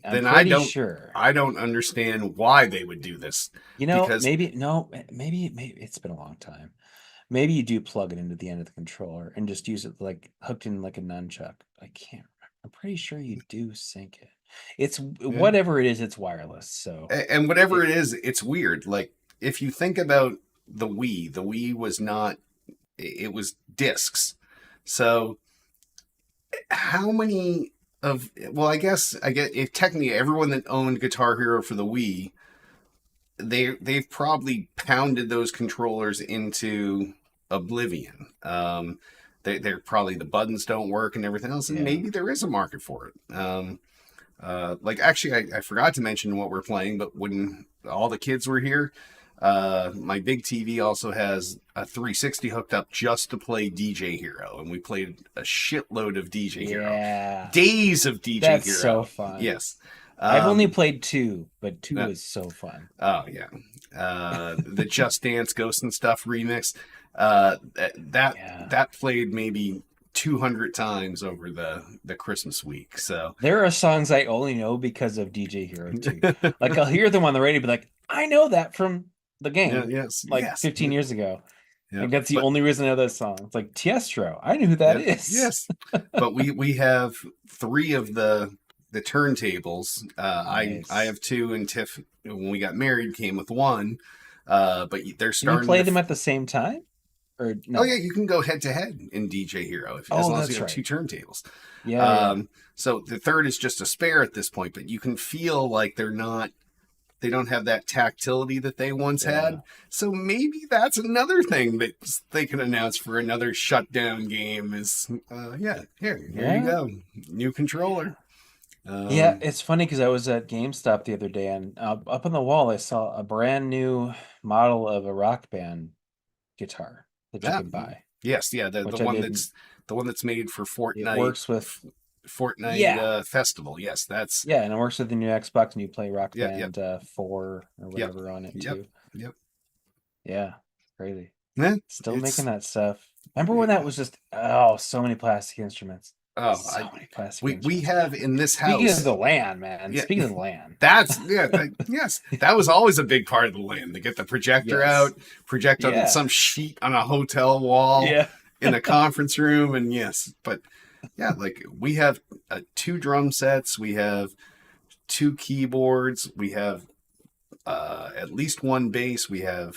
I'm Then pretty sure. I don't understand why they would do this because Maybe no, maybe it's been a long time. Maybe you do plug it into the end of the controller and just use it like hooked in like a nunchuck. I can't remember. I'm pretty sure you do sync it. It's yeah. whatever it is, it's wireless. So And whatever it, it is, it's weird. Like if you think about the Wii was not, it was discs. So how many of, well, I get if technically everyone that owned Guitar Hero for the Wii, they've probably pounded those controllers into oblivion. They're probably the buttons don't work and everything else, and yeah. maybe there is a market for it. Like actually, I forgot to mention what we're playing, but when all the kids were here, my big TV also has a 360 hooked up just to play DJ Hero, and we played a shitload of DJ Hero, Yeah. days of DJ That's so Hero. fun. Yes. I've only Um, played two, but two uh, is so fun. oh yeah, the Just Dance Ghost and Stuff remix. Yeah. That played maybe 200 times over the Christmas week. So There are songs I only know because of DJ Hero 2. Like I'll hear them on the radio, be like, I know that from the yeah, game yes, like yes, 15 years ago. yeah. Like that's the But only reason I know that song. It's like Tiestro. I knew who that yeah, is. yes. But we have three of the turntables. I Nice. have two, and Tiff when we got married came with one. But they're Can you starting play to. them at the same time? Or Oh yeah, no? you can go head to head in DJ Hero if, as Oh, long as you that's have two right. turntables. Yeah, yeah. So the third is just a spare at this point, but you can feel like they don't have that tactility that they once Yeah. had. So maybe that's another thing that they can announce for another shutdown game is, yeah, here you Yeah. go, new controller. Yeah, Um, it's funny because I was at GameStop the other day and up on the wall I saw a brand new model of a Rock Band guitar that you yeah, can buy, yes, yeah, which I didn't. the one that's made for It works with, Fortnite yeah, Festival. Yes, that's yeah, and it works with the new Xbox, and you play Rock yeah, yep, Band 4 or yep, whatever on it yep, too. yep. Yeah, crazy. Yeah, Still making it's that stuff. Remember when that was just, oh, so many plastic instruments, oh, so many plastic we instruments. have in this Speaking of house. the LAN, man. Yeah, Speaking of the LAN, that's yes, that was always a big part of the land. To get the projector yes, out, project on yeah, some sheet on a hotel wall yeah. in a conference room, and yes, but yeah, like we have two drum sets, we have two keyboards, we have at least one bass, we have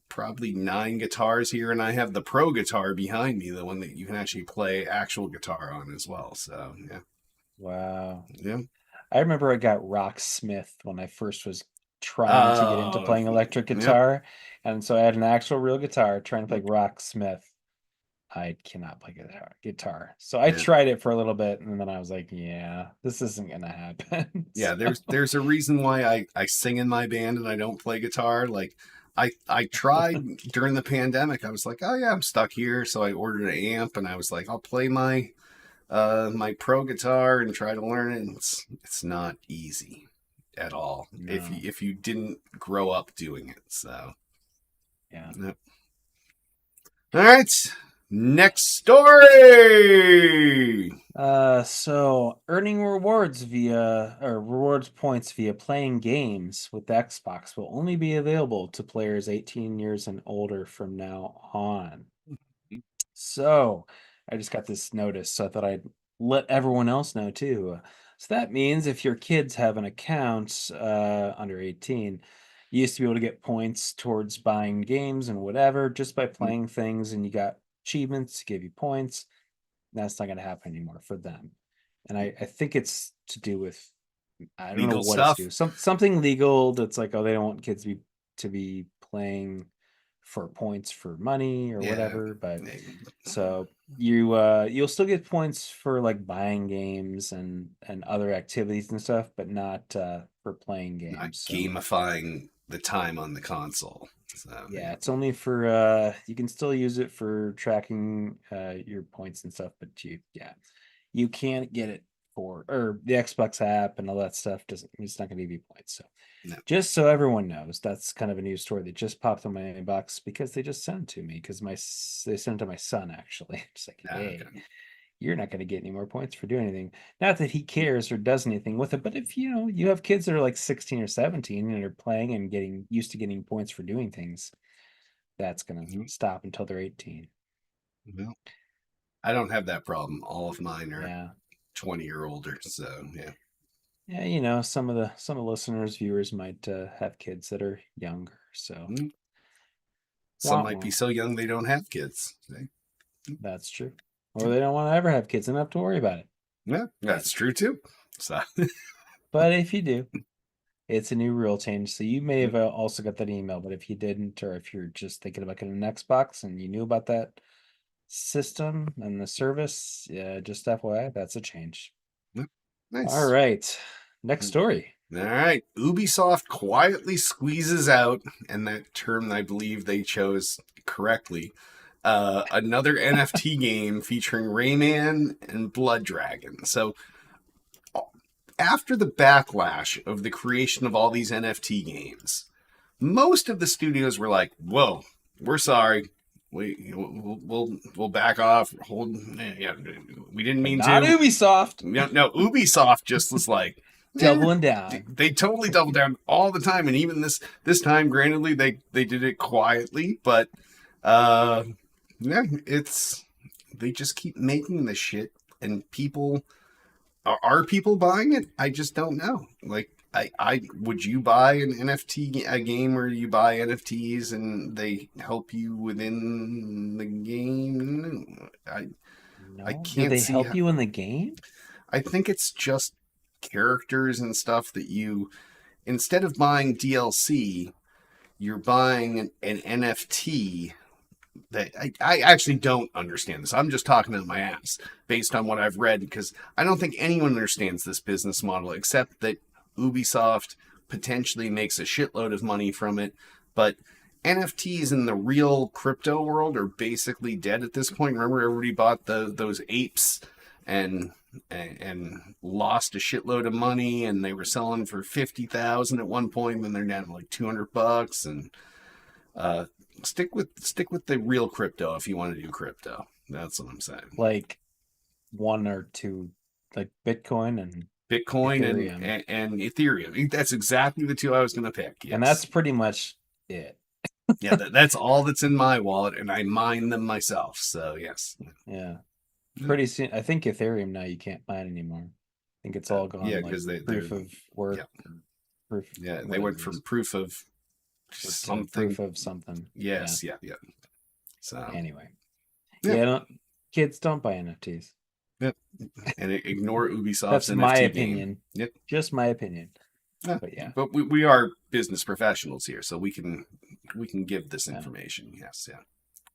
probably nine guitars here, and I have the pro guitar behind me, the one that you can actually play actual guitar on as well. So yeah, Wow. yeah. I remember I got Rocksmith when I first was trying to get into Oh, playing electric yep, guitar. And so I had an actual real guitar trying to play Rocksmith. I cannot play guitar. So I yeah. tried it for a little bit and then I was like, yeah, this isn't gonna happen. Yeah, So, there's a reason why I sing in my band and I don't play guitar. Like I tried during the pandemic. I was like, oh yeah, I'm stuck here, so I ordered an amp and I was like, I'll play my pro guitar and try to learn it. And it's not easy at all no. if you didn't grow up doing it. So Yeah. yep. All right, next story. So earning rewards via or rewards points via playing games with Xbox will only be available to players 18 years and older from now on. So I just got this notice, so I thought I'd let everyone else know too. So that means if your kids have an account under 18, you used to be able to get points towards buying games and whatever just by playing things, and you got achievements to give you points. That's not going to happen anymore for them. And I think it's to do with, I don't know Legal what it's to stuff. do. Something legal that's like, oh, they don't want kids to be playing for points for money or Yeah. whatever. But so you'll still get points for like buying games and other activities and stuff, but not for playing Not games. So gamifying the time on the console. So yeah, yeah. it's only for you can still use it for tracking your points and stuff, but you can't get it for, or the Xbox app and all that stuff doesn't, it's not going to give you points. So No. just so everyone knows, that's kind of a news story that just popped in my inbox because they just sent it to me because they sent it to my son actually. It's like, hey, Okay. you're not going to get any more points for doing anything. Not that he cares or does anything with it, but if you have kids that are like 16 or 17 and are playing and getting used to getting points for doing things, that's going to Mhm. stop until they're 18. Well, I don't have that problem. All of mine are Yeah. 20 or older. So, yeah. Yeah, some of the listeners, viewers might have kids that are younger, so Mm. Some wah, might be wah. so young they don't have kids. See? That's true. Or they don't want to ever have kids and have to worry about it. Yeah, that's true too. So, But if you do, it's a new rule change. So you may have also got that email, but if you didn't, or if you're just thinking about getting an Xbox and you knew about that system and the service, yeah, just FYI, that's a change. All nice. right. Next story. All right. Ubisoft quietly squeezes out, and that term I believe they chose correctly, another NFT game featuring Rayman and Blood Dragon. So, after the backlash of the creation of all these NFT games, most of the studios were like, "Whoa, we're sorry. We'll back off. Hold, yeah, we didn't But mean not to." Ubisoft. No, no, Ubisoft just was like, Doubling down. they totally double down all the time, and even this time, grantedly, they did it quietly, but uh, yeah, it's they just keep making this shit, and people are people buying it? I just don't know. Like, I would you buy an NFT a game where you buy NFTs and they help you within the game? I No. Do can't they see help how. you in the game? I think it's just characters and stuff that you, instead of buying DLC, you're buying an NFT that I actually don't understand this. I'm just talking out my ass based on what I've read because I don't think anyone understands this business model except that Ubisoft potentially makes a shitload of money from it. But NFTs in the real crypto world are basically dead at this point. Remember, everybody bought those apes and and lost a shitload of money, and they were selling for 50,000 at one point. Then they're down to like $200, and uh, stick with the real crypto if you want to do crypto. That's what I'm saying. Like one or two, like Bitcoin and Bitcoin Ethereum. and Ethereum. That's exactly the two I was going to pick. And that's Yes. pretty much it. Yeah, that's all that's in my wallet, and I mine them myself. So yes. Yeah. Pretty soon, I think Ethereum now you can't mine anymore. I think it's all Yeah, gone like because they're proof of work, yeah proof, yeah they whatever went it is, from proof of to something. proof of something. Yeah. Yes, yeah. So Anyway, yeah, yeah, kids don't buy NFTs. yeah. And ignore Ubisoft's That's my NFT game. opinion. Yep. Just my opinion. Yeah, But yeah, but we are business professionals here, so we can give this yeah, information. Yes, yeah,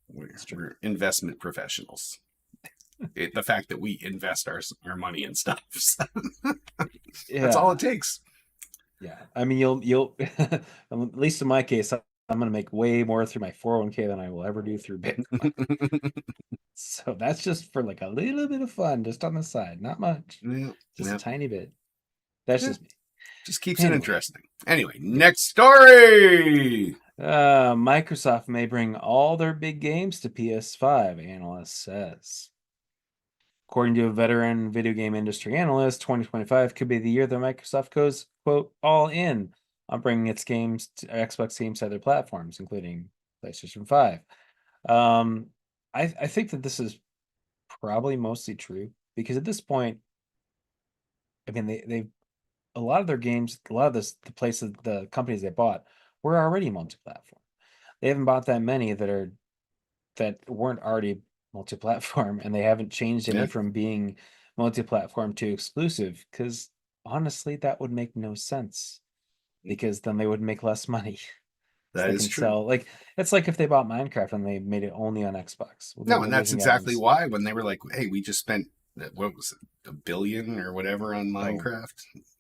we're, it's true. we're investment professionals. The fact that we invest our money in stuff, so that's all Yeah, it takes. yeah. I mean, you'll at least in my case, I'm gonna make way more through my 401k than I will ever do through Bitcoin. So that's just for like a little bit of fun, just on the side, not much, Yeah, just a yeah, tiny bit. That's yeah. just me. Just keeps it Anyway, interesting. Anyway, yeah. next story. Microsoft may bring all their big games to PS5, analyst says. According to a veteran video game industry analyst, 2025 could be the year that Microsoft goes, quote, all in on bringing its games to Xbox games to other platforms, including PlayStation 5. Um, I think that this is probably mostly true because at this point, I mean, they a lot of their games, a lot of the places, the companies they bought were already multi-platform. They haven't bought that many that weren't already multi-platform, and they haven't changed Yeah, any from being multi-platform to exclusive. Because honestly, that would make no sense. Because then they would make less money. So that they is can true. sell like it's like if they bought Minecraft and they made it only on Xbox. Well, No, they'd be and that's losing out on exactly why when they were like, "Hey, we just spent what was it, a billion or whatever on oh Minecraft,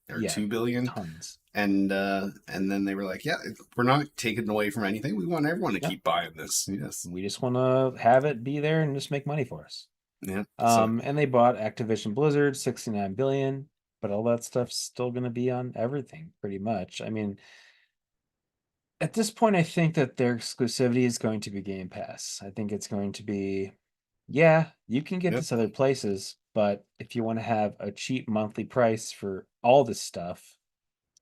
or yeah, 2 billion," tons. and then they were like, "Yeah, we're not taking away from anything. We want everyone to Yeah, keep buying this." Yes. we just want to have it be there and just make money for us. Yeah. So And they bought Activision Blizzard, 69 billion, but all that stuff's still going to be on everything pretty much. I mean, at this point, I think that their exclusivity is going to be Game Pass. I think it's going to be, yeah, you can get yep. this other places, but if you want to have a cheap monthly price for all this stuff,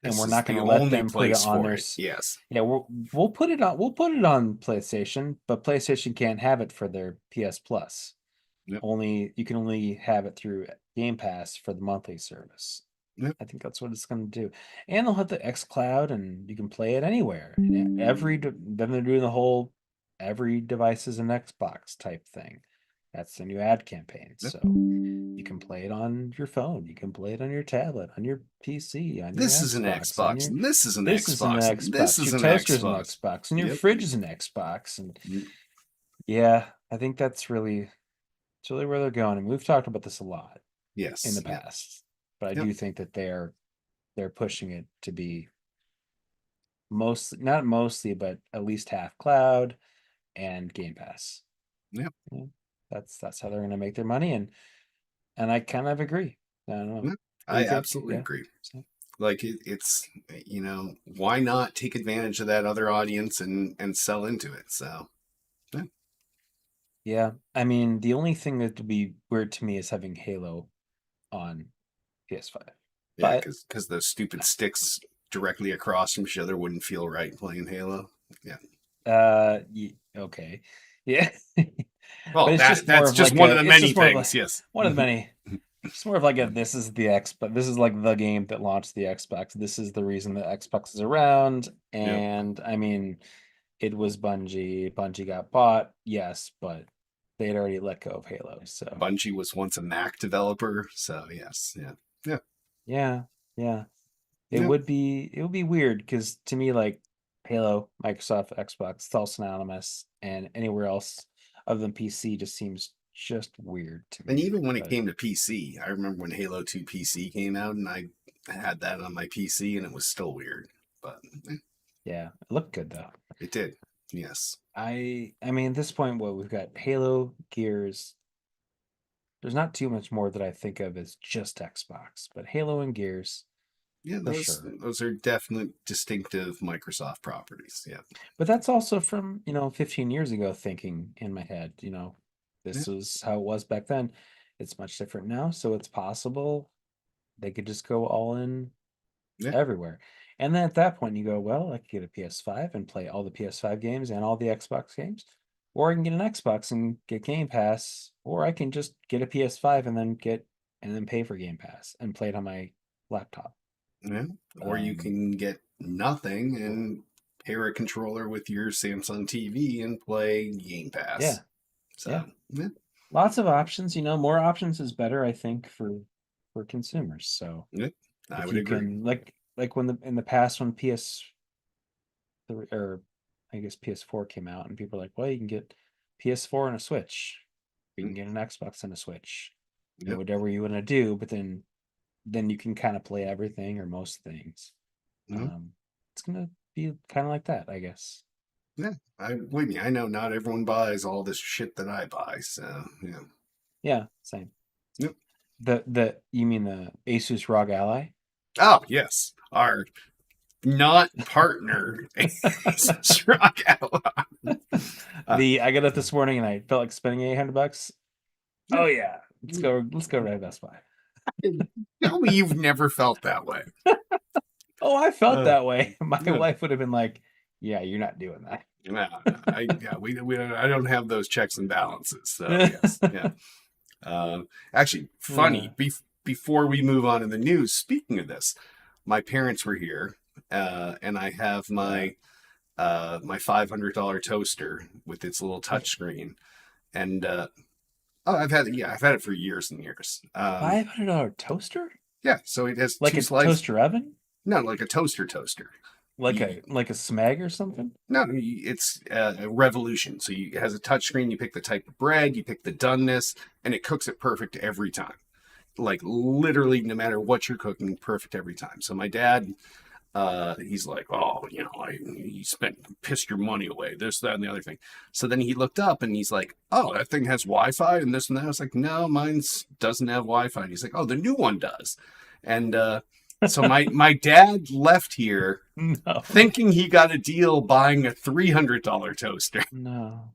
and This we're is not going the to let only them put it place on for their, it. Yes. yeah, we'll put it on, PlayStation, but PlayStation can't have it for their PS Plus. Yep. Only you can only have it through Game Pass for the monthly service. Yep. I think that's what it's going to do. And they'll have the X Cloud, and you can play it anywhere. And then they're doing the whole every device is an Xbox type thing. That's the new ad campaign. Yep. So you can play it on your phone, you can play it on your tablet, on your PC, on your This is an Xbox, on Xbox. your And this is an this is an Xbox. And this Xbox, is your an toaster's an Xbox. Xbox, and your Yep. fridge is an Xbox. And yeah, I think it's really where they're going. And we've talked about this a lot in Yes. the past, but I Yep. do think that they're pushing it to be not mostly, but at least half cloud and Game Pass. Yep. Yeah, that's how they're going to make their money, and I kind of agree. I don't know. Yep. What do I you think? absolutely Yeah. agree. So, Like it's why not take advantage of that other audience and sell into it? So yeah, yeah. I mean, the only thing that would be weird to me is having Halo on PS5. yeah, But because those stupid sticks directly across from each other wouldn't feel right playing Halo. Yeah. okay. Yeah. But Well, it's just more that's of just like one of a the it's many just more of things. a Yes. one of the many. It's more of like a this is the X, but this is like the game that launched the Xbox. This is the reason the Xbox is around. Yep. And I mean, it was Bungie. Bungie got bought, yes, but they had already let go of Halo. So Bungie was once a Mac developer, so yes, yeah, yeah, yeah, yeah. yep, It would be weird because to me, like Halo, Microsoft, Xbox, it's all synonymous, and anywhere else other than PC just seems just weird to and me. even when it But came to PC, I remember when Halo 2 PC came out, and I had that on my PC, and it was still weird, but yeah, it looked good though. it did. Yes, I mean, at this point, what we've got Halo, Gears. There's not too much more that I think of as just Xbox, but Halo and Gears yeah, for those sure. those are definite distinctive Microsoft properties. Yeah, But that's also from, 15 years ago thinking in my head, yeah, this was how it was back then. It's much different now, so it's possible they could just go all in yeah, everywhere. And then at that point you go, well, I could get a PS5 and play all the PS5 games and all the Xbox games, or I can get an Xbox and get Game Pass, or I can just get a PS5 and then pay for Game Pass and play it on my laptop. yeah. Or you Um, can get nothing and pair a controller with your Samsung TV and play Game yeah, Pass. yeah. So yeah, Lots of options, more options is better, I think, for consumers. So yeah, I if would you agree. can like when in the past when PS3 or I guess PS4 came out and people were like, well, you can get PS4 and a Switch. You can get an Xbox and a Switch. Yep. Whatever you want to do, but then you can kind of play everything or most things. Mhm. Um, it's gonna be kind of like that, I guess. Yeah, I believe me. I know not everyone buys all this shit that I buy. So yeah. Yeah, same. Yep. The you mean the Asus ROG Ally? Oh yes, our not partner Rock Ally. I got up this morning and I felt like spending $800. Oh yeah, let's go right Best Buy. Tell me you've never felt that way. Oh, I felt Uh, that way. My yeah, wife would have been like, "Yeah, you're not doing that." no, we don't, I don't have those checks and balances. So yes, yeah. Actually, Uh, funny. Before we move on in the news, speaking of this, my parents were here, and I have yeah, my $500 toaster with its little touch screen, and oh, I've had it for years and years. $500 toaster, Yeah, so it has like two a slices. toaster oven, No, like a toaster. like You, a Smeg or something. no, it's a Revolution. So it has a touch screen. You pick the type of bread, you pick the doneness, and it cooks it perfect every time. Like literally, no matter what you're cooking, perfect every time. So my dad he's like, oh, pissed your money away, this, that, and the other thing. So then he looked up and he's like, oh, that thing has Wi-Fi and this and that. I was like, no, mine's doesn't have Wi-Fi. And he's like, oh, the new one does. And so my dad left here No. thinking he got a deal buying a $300 toaster. No.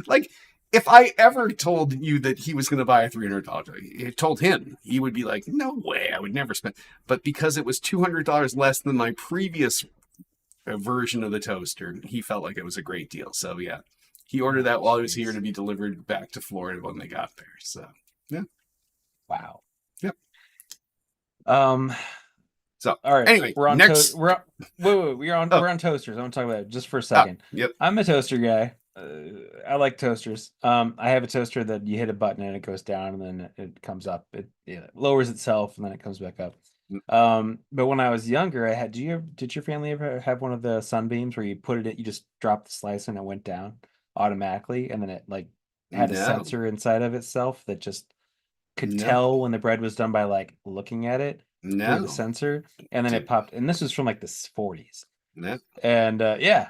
like if I ever told you that he was going to buy a $300, told him, he would be like, no way, I would never spend. But because it was $200 less than my previous version of the toaster, he felt like it was a great deal. So yeah, he ordered that while he was here to be delivered back to Florida when they got there. So yeah. Wow. Yep. So all right, anyway, we're on next. We're on toasters. I want to talk about it just for a second. Yep. I'm a toaster guy. I like toasters. I have a toaster that you hit a button and it goes down and then it comes up. It lowers itself and then it comes back up. But when I was younger, I had. Did your family ever have one of the Sunbeams where you put it in, you just dropped the slice and it went down automatically, and then it like had a sensor inside of itself that just could tell when the bread was done by like looking at it through the sensor, and then it popped. And this was from like the 40s. And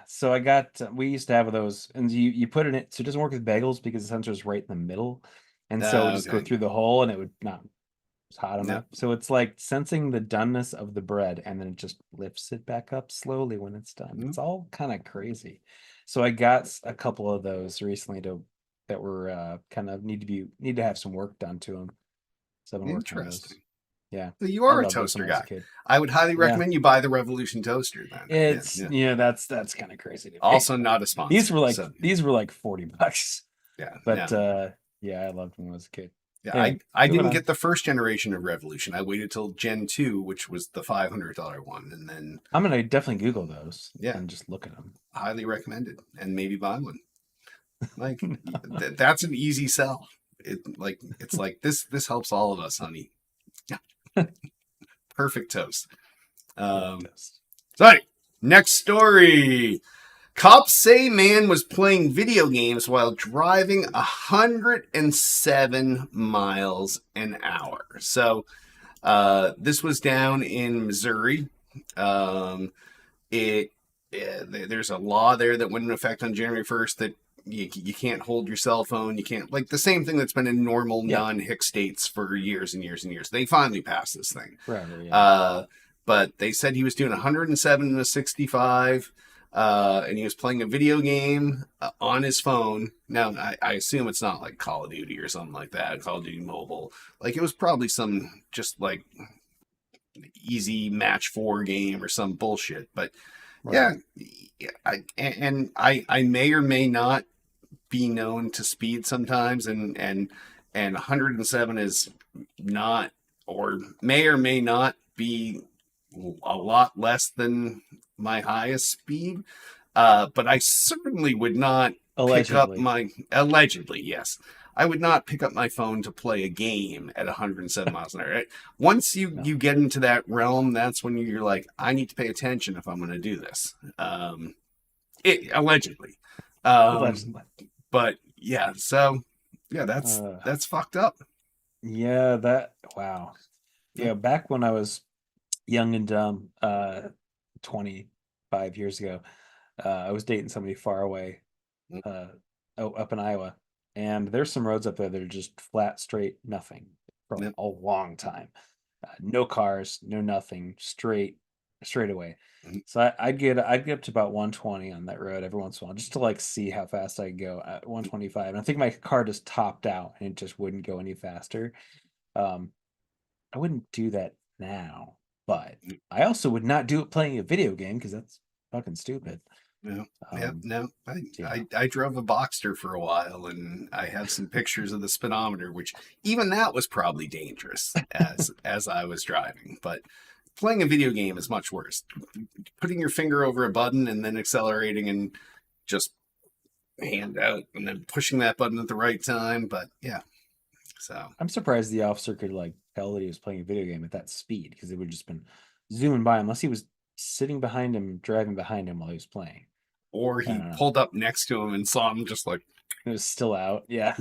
so I got. We used to have those, and you put it in. So it doesn't work with bagels because the sensor is right in the middle, and so it would just go through the hole, and it would not. It's hot enough. So it's like sensing the doneness of the bread, and then it just lifts it back up slowly when it's done. It's all kind of crazy. So I got a couple of those recently that were kind of need to have some work done to them. So I've been working on those. Yeah. So you are a toaster guy. I would highly recommend you buy the Revolution toaster then. It's that's kind of crazy. Also not a sponsor. These were like $40. Yeah. But I loved them when I was a kid. Yeah, anyway, I didn't get the first generation of Revolution. I waited till Gen 2, which was the $500 one, and then I'm gonna definitely Google those. Yeah, and just look at them. Highly recommended, and maybe buy one. Like that's an easy sell. It's like this helps all of us, honey. Perfect toast. So anyway, next story. Cops say man was playing video games while driving 107 miles an hour. So this was down in Missouri. There's a law there that went into effect on January 1st that you can't hold your cell phone. You can't, like the same thing that's been in normal non-hick states for years and years and years. They finally passed this thing. Forever, but they said he was doing 107 and a 65. And he was playing a video game on his phone. Now, I assume it's not like Call of Duty or something like that, Call of Duty Mobile. Like, it was probably some just like easy match 4 game or some bullshit. But I may or may not be known to speed sometimes, and 107 is not, or may not be a lot less than my highest speed, but I certainly would not pick up allegedly, yes. I would not pick up my phone to play a game at 107 miles an hour. Right? Once you get into that realm, that's when you're like, I need to pay attention if I'm going to do this. Allegedly. But yeah, so yeah, that's fucked up. Yeah, wow. Yeah, back when I was young and dumb, 25 years ago, I was dating somebody far away, up in Iowa, and there's some roads up there that are just flat, straight, nothing for a long time. No cars, no nothing, straight away. So I'd get up to about 120 on that road every once in a while, just to like see how fast I could go at 125. And I think my car just topped out and it just wouldn't go any faster. I wouldn't do that now. But I also would not do it playing a video game because that's fucking stupid. No. I drove a Boxster for a while, and I have some pictures of the speedometer, which even that was probably dangerous as I was driving. But playing a video game is much worse. Putting your finger over a button and then accelerating and just hand out and then pushing that button at the right time. But yeah. So I'm surprised the officer could like tell that he was playing a video game at that speed, because it would have just been zooming by, unless he was sitting behind him, driving behind him while he was playing. Or he pulled up next to him and saw him just like it was still out. Yeah.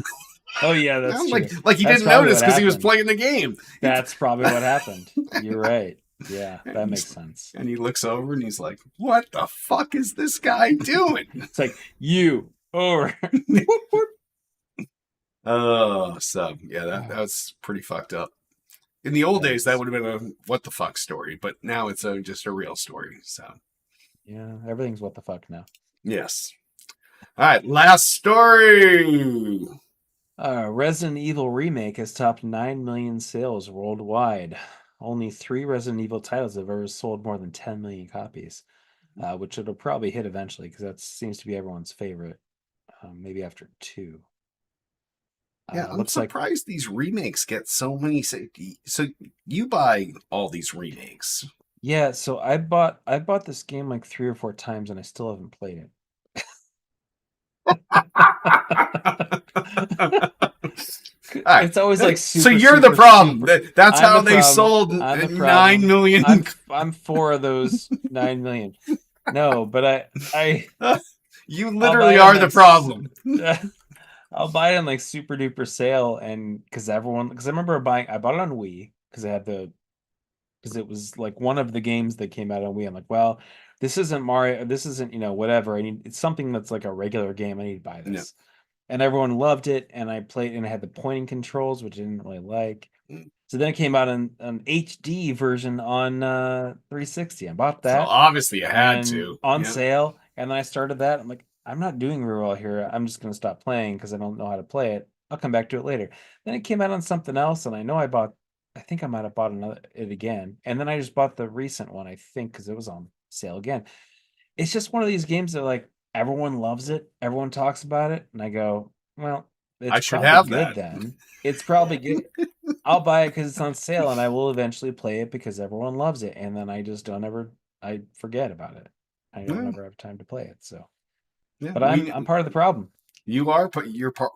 Oh yeah, that's true. Like he didn't notice because he was playing the game. That's probably what happened. You're right. Yeah, And that he's makes sense. and he looks over and he's like, "What the fuck is this guy doing?" It's like you over. Oh, so yeah, that was pretty fucked up. In the old That days, that is. would have been a what the fuck story, but now it's just a real story. So Yeah, everything's what the fuck now. yes. All right, last story. Resident Evil Remake has topped 9 million sales worldwide. Only three Resident Evil titles have ever sold more than 10 million copies, which it'll probably hit eventually because that seems to be everyone's favorite. Maybe after two. Yeah, I'm Looks like, surprised these remakes get so many. So you buy all these remakes. yeah. So I bought this game like 3 or 4 times and I still haven't played it. All right. It's always like So super, you're the super, problem. super. That's I'm how the they problem. sold I'm the 9 problem. million. I'm four of those 9 million. No, but You I'll buy literally it on are the like problem. I'll buy it on like super duper sale, and because I remember I bought it on Wii because it was like one of the games that came out on Wii. I'm like, well, this isn't Mario, this isn't, whatever. It's something that's like a regular game. I need to buy No. this. And everyone loved it, and I played and I had the pointing controls, which I didn't really like. So then it came out in an HD version on 360. I bought So that obviously you had and to. on Yeah. sale, and then I started that. I'm like, I'm not doing very well here. I'm just gonna stop playing because I don't know how to play it. I'll come back to it later. Then it came out on something else, and I think I might have bought it again. And then I just bought the recent one, I think, because it was on sale again. It's just one of these games that like everyone loves it, everyone talks about it, and I go, well, I it's should probably have good that. then. It's probably good. I'll buy it because it's on sale, and I will eventually play it because everyone loves it, and then I just don't ever I forget about it. I don't Yeah, ever have time to play it. So, yeah. but I'm part of the problem. You are, but you're part.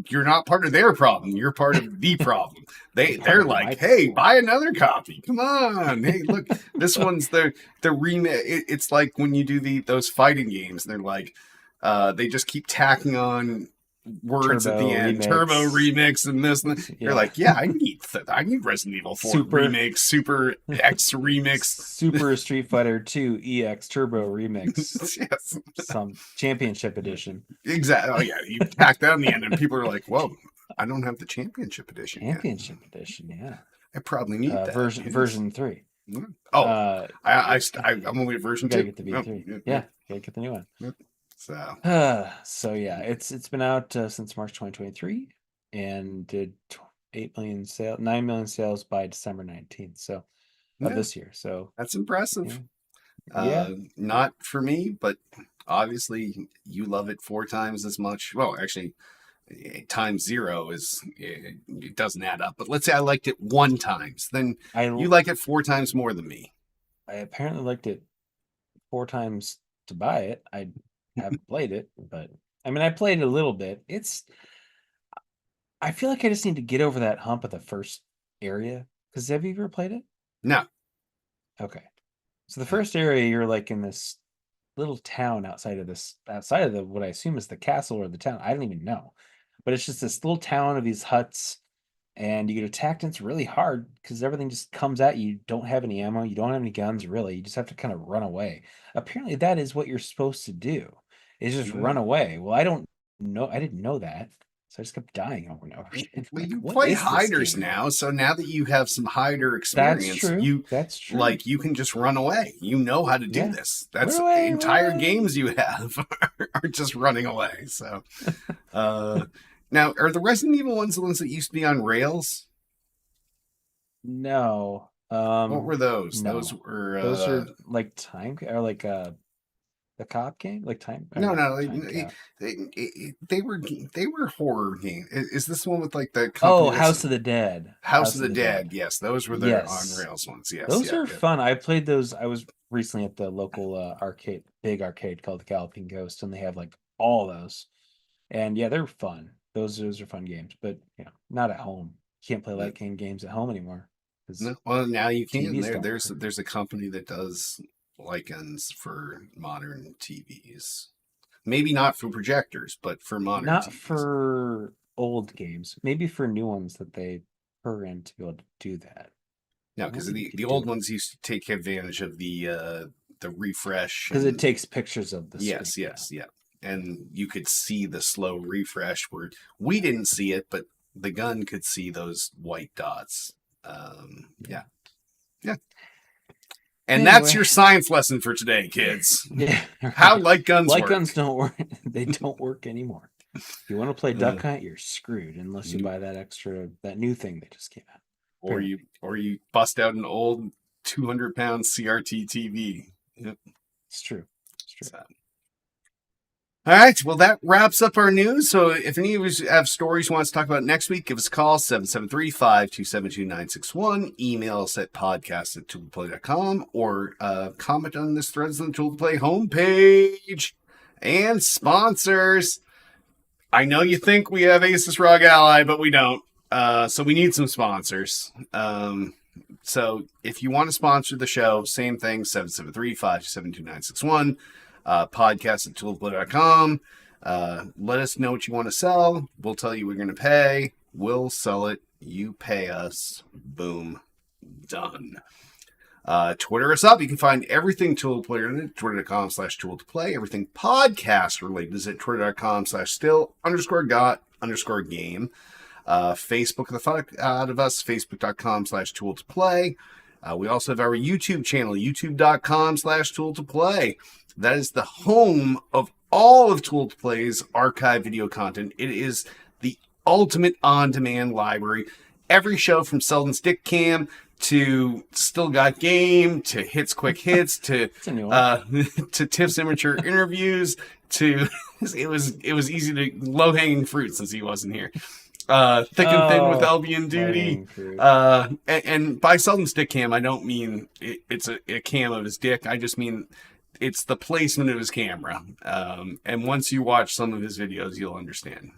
You're not part of their problem. You're part of the problem. You're They're probably my like, hey, problem. buy another copy. Come on, hey, look, this one's the remake. It's like when you do those fighting games. They're like, they just keep tacking on words at the Turbo end. Turbo remix. remix and this. And you're Yeah. like, yeah, I need Resident Evil 4 Super remake, Super X remix. Super Street Fighter 2 EX Turbo Remix, Yes, some championship edition. exactly. Oh yeah, you tack that on the end, and people are like, well, I don't have the championship edition yet. Championship edition, yeah. I probably need that. Version Yes. version 3. Oh, Uh I'm only at version gotta 2. get the V3. Yeah, gotta get the new one. So So yeah, it's been out since March 2023 and did 9 million sales by December 19th. So of yeah, this year. So that's impressive. yeah. Not for me, but obviously you love it 4 times as much. Well, actually, times zero it doesn't add up. But let's say I liked it 1 times, then I you like it 4 times more than me. I apparently liked it 4 times to buy it. I haven't played it, but I mean I played it a little bit. I feel like I just need to get over that hump of the first area. Because have you ever played it? No, Okay. So the first area, you're like in this little town outside of the what I assume is the castle or the town. I don't even know. But it's just this little town of these huts, and you get attacked, and it's really hard because everything just comes at you. You don't have any ammo, you don't have any guns, really. You just have to kind of run away. Apparently, that is what you're supposed to do, is just run away. Well, I didn't know that. So I just kept dying over and over again. well, Like, you what play is this hiders game? now, so now that you have some hider That's experience, true. you That's true. you can just run away. You know how to do Yeah. this. That's Run away, entire run away. games you have are just running away. So, now are the Resident Evil ones the ones that used to be on rails? No. What were those? Those No. were Those are like time or like the cop game, like time or no, not no. time cap. They were horror games. Is this the one with like the company? Oh, House of the Dead. House of the Dead. Yes, those were their on Yes. rails ones. Yes, Those yeah, are yeah. fun. I played those. I was recently at the local big arcade called the Galloping Ghost, and they have like all those. And yeah, they're fun. Those are fun games, but not at home. You can't play No, light games at home anymore because no. Well, now you can. TVs don't work. There's a company that does lichens for modern TVs. Maybe not for projectors, but for modern Not TVs. for old games, maybe for new ones that they program to be able to do that. No, because the old ones used to take advantage of the refresh. Because it And takes pictures of the screen. yes, yeah. And you could see the slow refresh where we didn't see it, but the gun could see those white dots. Yeah. Yeah. And that's Anyway, your science lesson for today, kids. yeah, How right. light guns Light work. guns don't work. They don't work anymore. If you want to play Duck Hunt, you're screwed unless you You- buy that new thing that just came out. or you bust out an old 200-pound CRT TV. Yep. It's true. It's true. So. All right. Well, that wraps up our news. So if any of you have stories you want us to talk about next week, give us a call, 773-527-2961. Email us at podcast@toolplay.com or comment on this Threads on the Tool to Play homepage. And sponsors. I know you think we have Asus ROG Ally, but we don't. So we need some sponsors. So if you want to sponsor the show, same thing, 773-527-2961. Podcast@toolplay.com. Let us know what you want to sell. We'll tell you we're going to pay. We'll sell it. You pay us. Boom. Done. Twitter us up. You can find everything Tool to Play at twitter.com/tool to play. Everything podcast related is at twitter.com/still_got_game. Facebook the fuck out of us, facebook.com/tool to play. We also have our YouTube channel, youtube.com/tool to play. That is the home of all of Tool to Play's archive video content. It is the ultimate on-demand library. Every show from Selden's Dick Cam to Still Got Game to Hits Quick Hits to to Tiff's Immature Interviews to it was easy to low-hanging fruit since he wasn't here. Thick and Thin with Albion Duty. And by Selden's Dick Cam, I don't mean it's a cam of his dick. I just mean it's the placement of his camera. And once you watch some of his videos, you'll understand.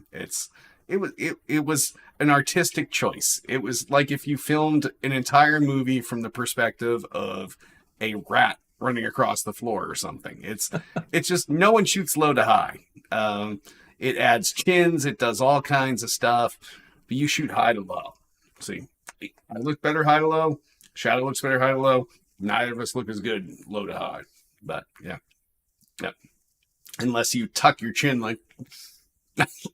It was an artistic choice. It was like if you filmed an entire movie from the perspective of a rat running across the floor or something. It's just no one shoots low to high. It adds chins. It does all kinds of stuff. But you shoot high to low. See, I look better high to low. Shadow looks better high to low. Neither of us look as good low to high. But yeah. Unless you tuck your chin like let's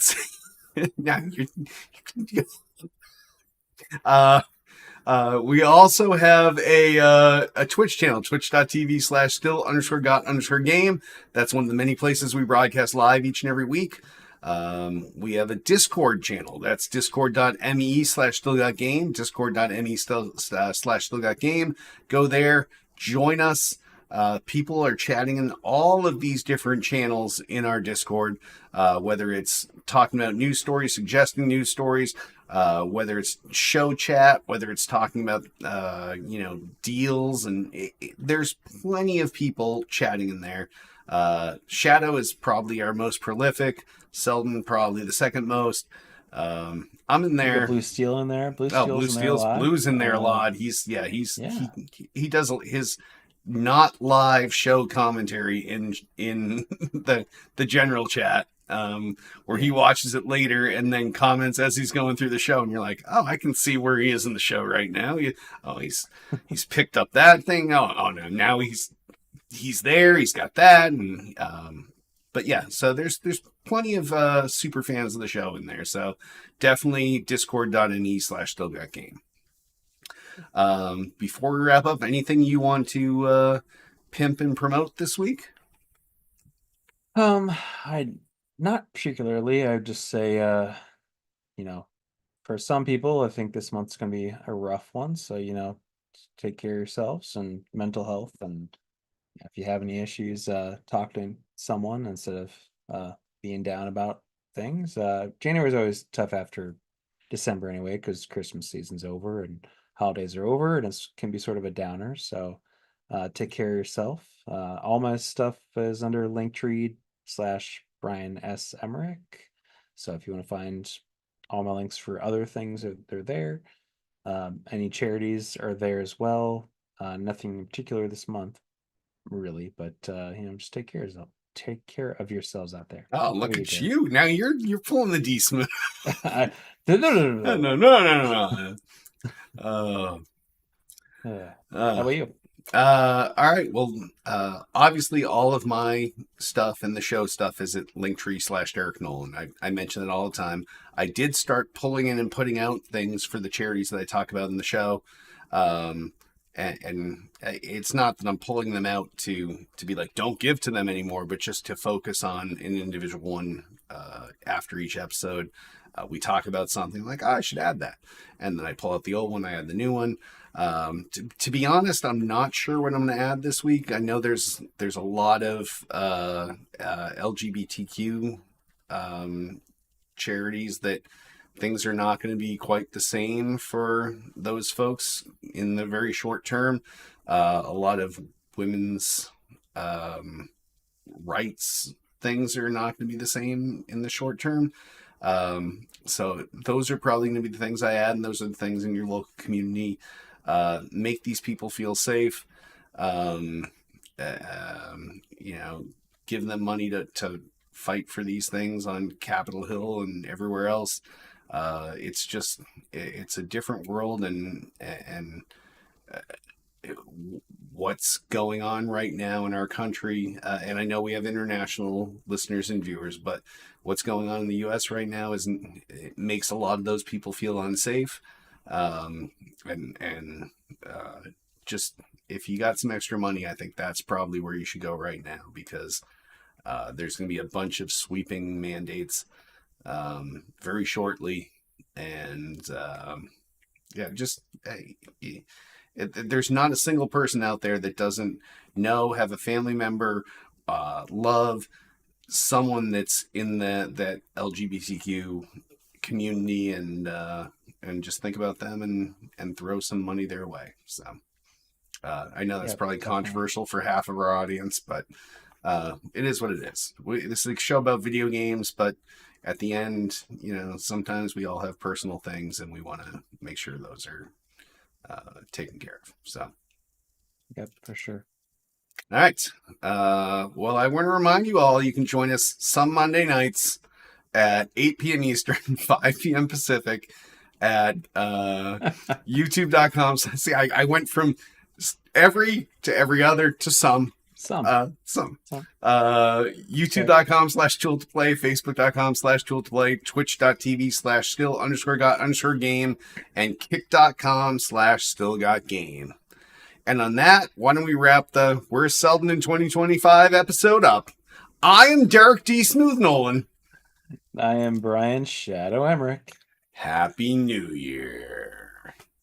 see. Now we also have a Twitch channel, twitch.tv/still_got_game. That's one of the many places we broadcast live each and every week. We have a Discord channel. That's discord.me/stillgotgame, discord.me/stillgotgame. Go there, join us. People are chatting in all of these different channels in our Discord, whether it's talking about news stories, suggesting news stories, whether it's show chat, whether it's talking about, deals, and there's plenty of people chatting in there. Shadow is probably our most prolific. Selden probably the second most. I'm in there. Blue Steel in there. Blue's in there a lot. He does his not live show commentary in the general chat, where he watches it later and then comments as he's going through the show, and you're like, oh, I can see where he is in the show right now. He's picked up that thing. Oh no, now he's there. He's got that, and but yeah, so there's plenty of super fans of the show in there. So definitely discord.me/stillgotgame. Before we wrap up, anything you want to pimp and promote this week? I not particularly. I'd just say, for some people, I think this month's gonna be a rough one. So, take care of yourselves and mental health. And if you have any issues, talk to someone instead of being down about things. January is always tough after December anyway, because Christmas season's over and holidays are over, and it can be sort of a downer. So take care of yourself. All my stuff is under Linktree/Brian S. Emmerich. So if you want to find all my links for other things, they're there. Any charities are there as well. Nothing in particular this month, really, but just take care take care of yourselves out there. Oh, look What are at doing? you! Now you're pulling the D smooth. No, no, no, No, no, no. Uh, no. How uh, about you? all right. Well, obviously, all of my stuff and the show stuff is at Linktree/Derek Nolan. I mention it all the time. I did start pulling in and putting out things for the charities that I talk about in the show. Um, and it's not that I'm pulling them out to be like, don't give to them anymore, but just to focus on an individual one after each episode. We talk about something like, oh, I should add that. And then I pull out the old one, I add the new one. To be honest, I'm not sure what I'm going to add this week. I know there's a lot of LGBTQ charities that things are not going to be quite the same for those folks in the very short term. A lot of women's rights things are not going to be the same in the short term. So those are probably going to be the things I add, and those are the things in your local community. Make these people feel safe. Give them money to fight for these things on Capitol Hill and everywhere else. It's a different world, and what's going on right now in our country. And I know we have international listeners and viewers, but what's going on in the U.S. right now it makes a lot of those people feel unsafe. Just if you got some extra money, I think that's probably where you should go right now, because there's going to be a bunch of sweeping mandates very shortly. And there's not a single person out there that doesn't have a family member, love someone that's in that LGBTQ community, and just think about them and throw some money their way. So I know that's probably definitely controversial for half of our audience, but it is what it is. This is a show about video games, but at the end, sometimes we all have personal things, and we want to make sure those are taken care of. So, Yep, for sure. all right. Well, I want to remind you all, you can join us some Monday nights at 8 p.m. Eastern, 5 p.m. Pacific at youtube.com. See, I went from every to every other to some. YouTube.com/tool2play, Facebook.com/tool2play, Twitch.tv/still_got_game, and Kick.com/still-got-game. And on that, why don't we wrap the Where's Selden in 2025 episode up? I am Derek D. Smooth Nolan. I am Brian Shadow Emmerich. Happy New Year.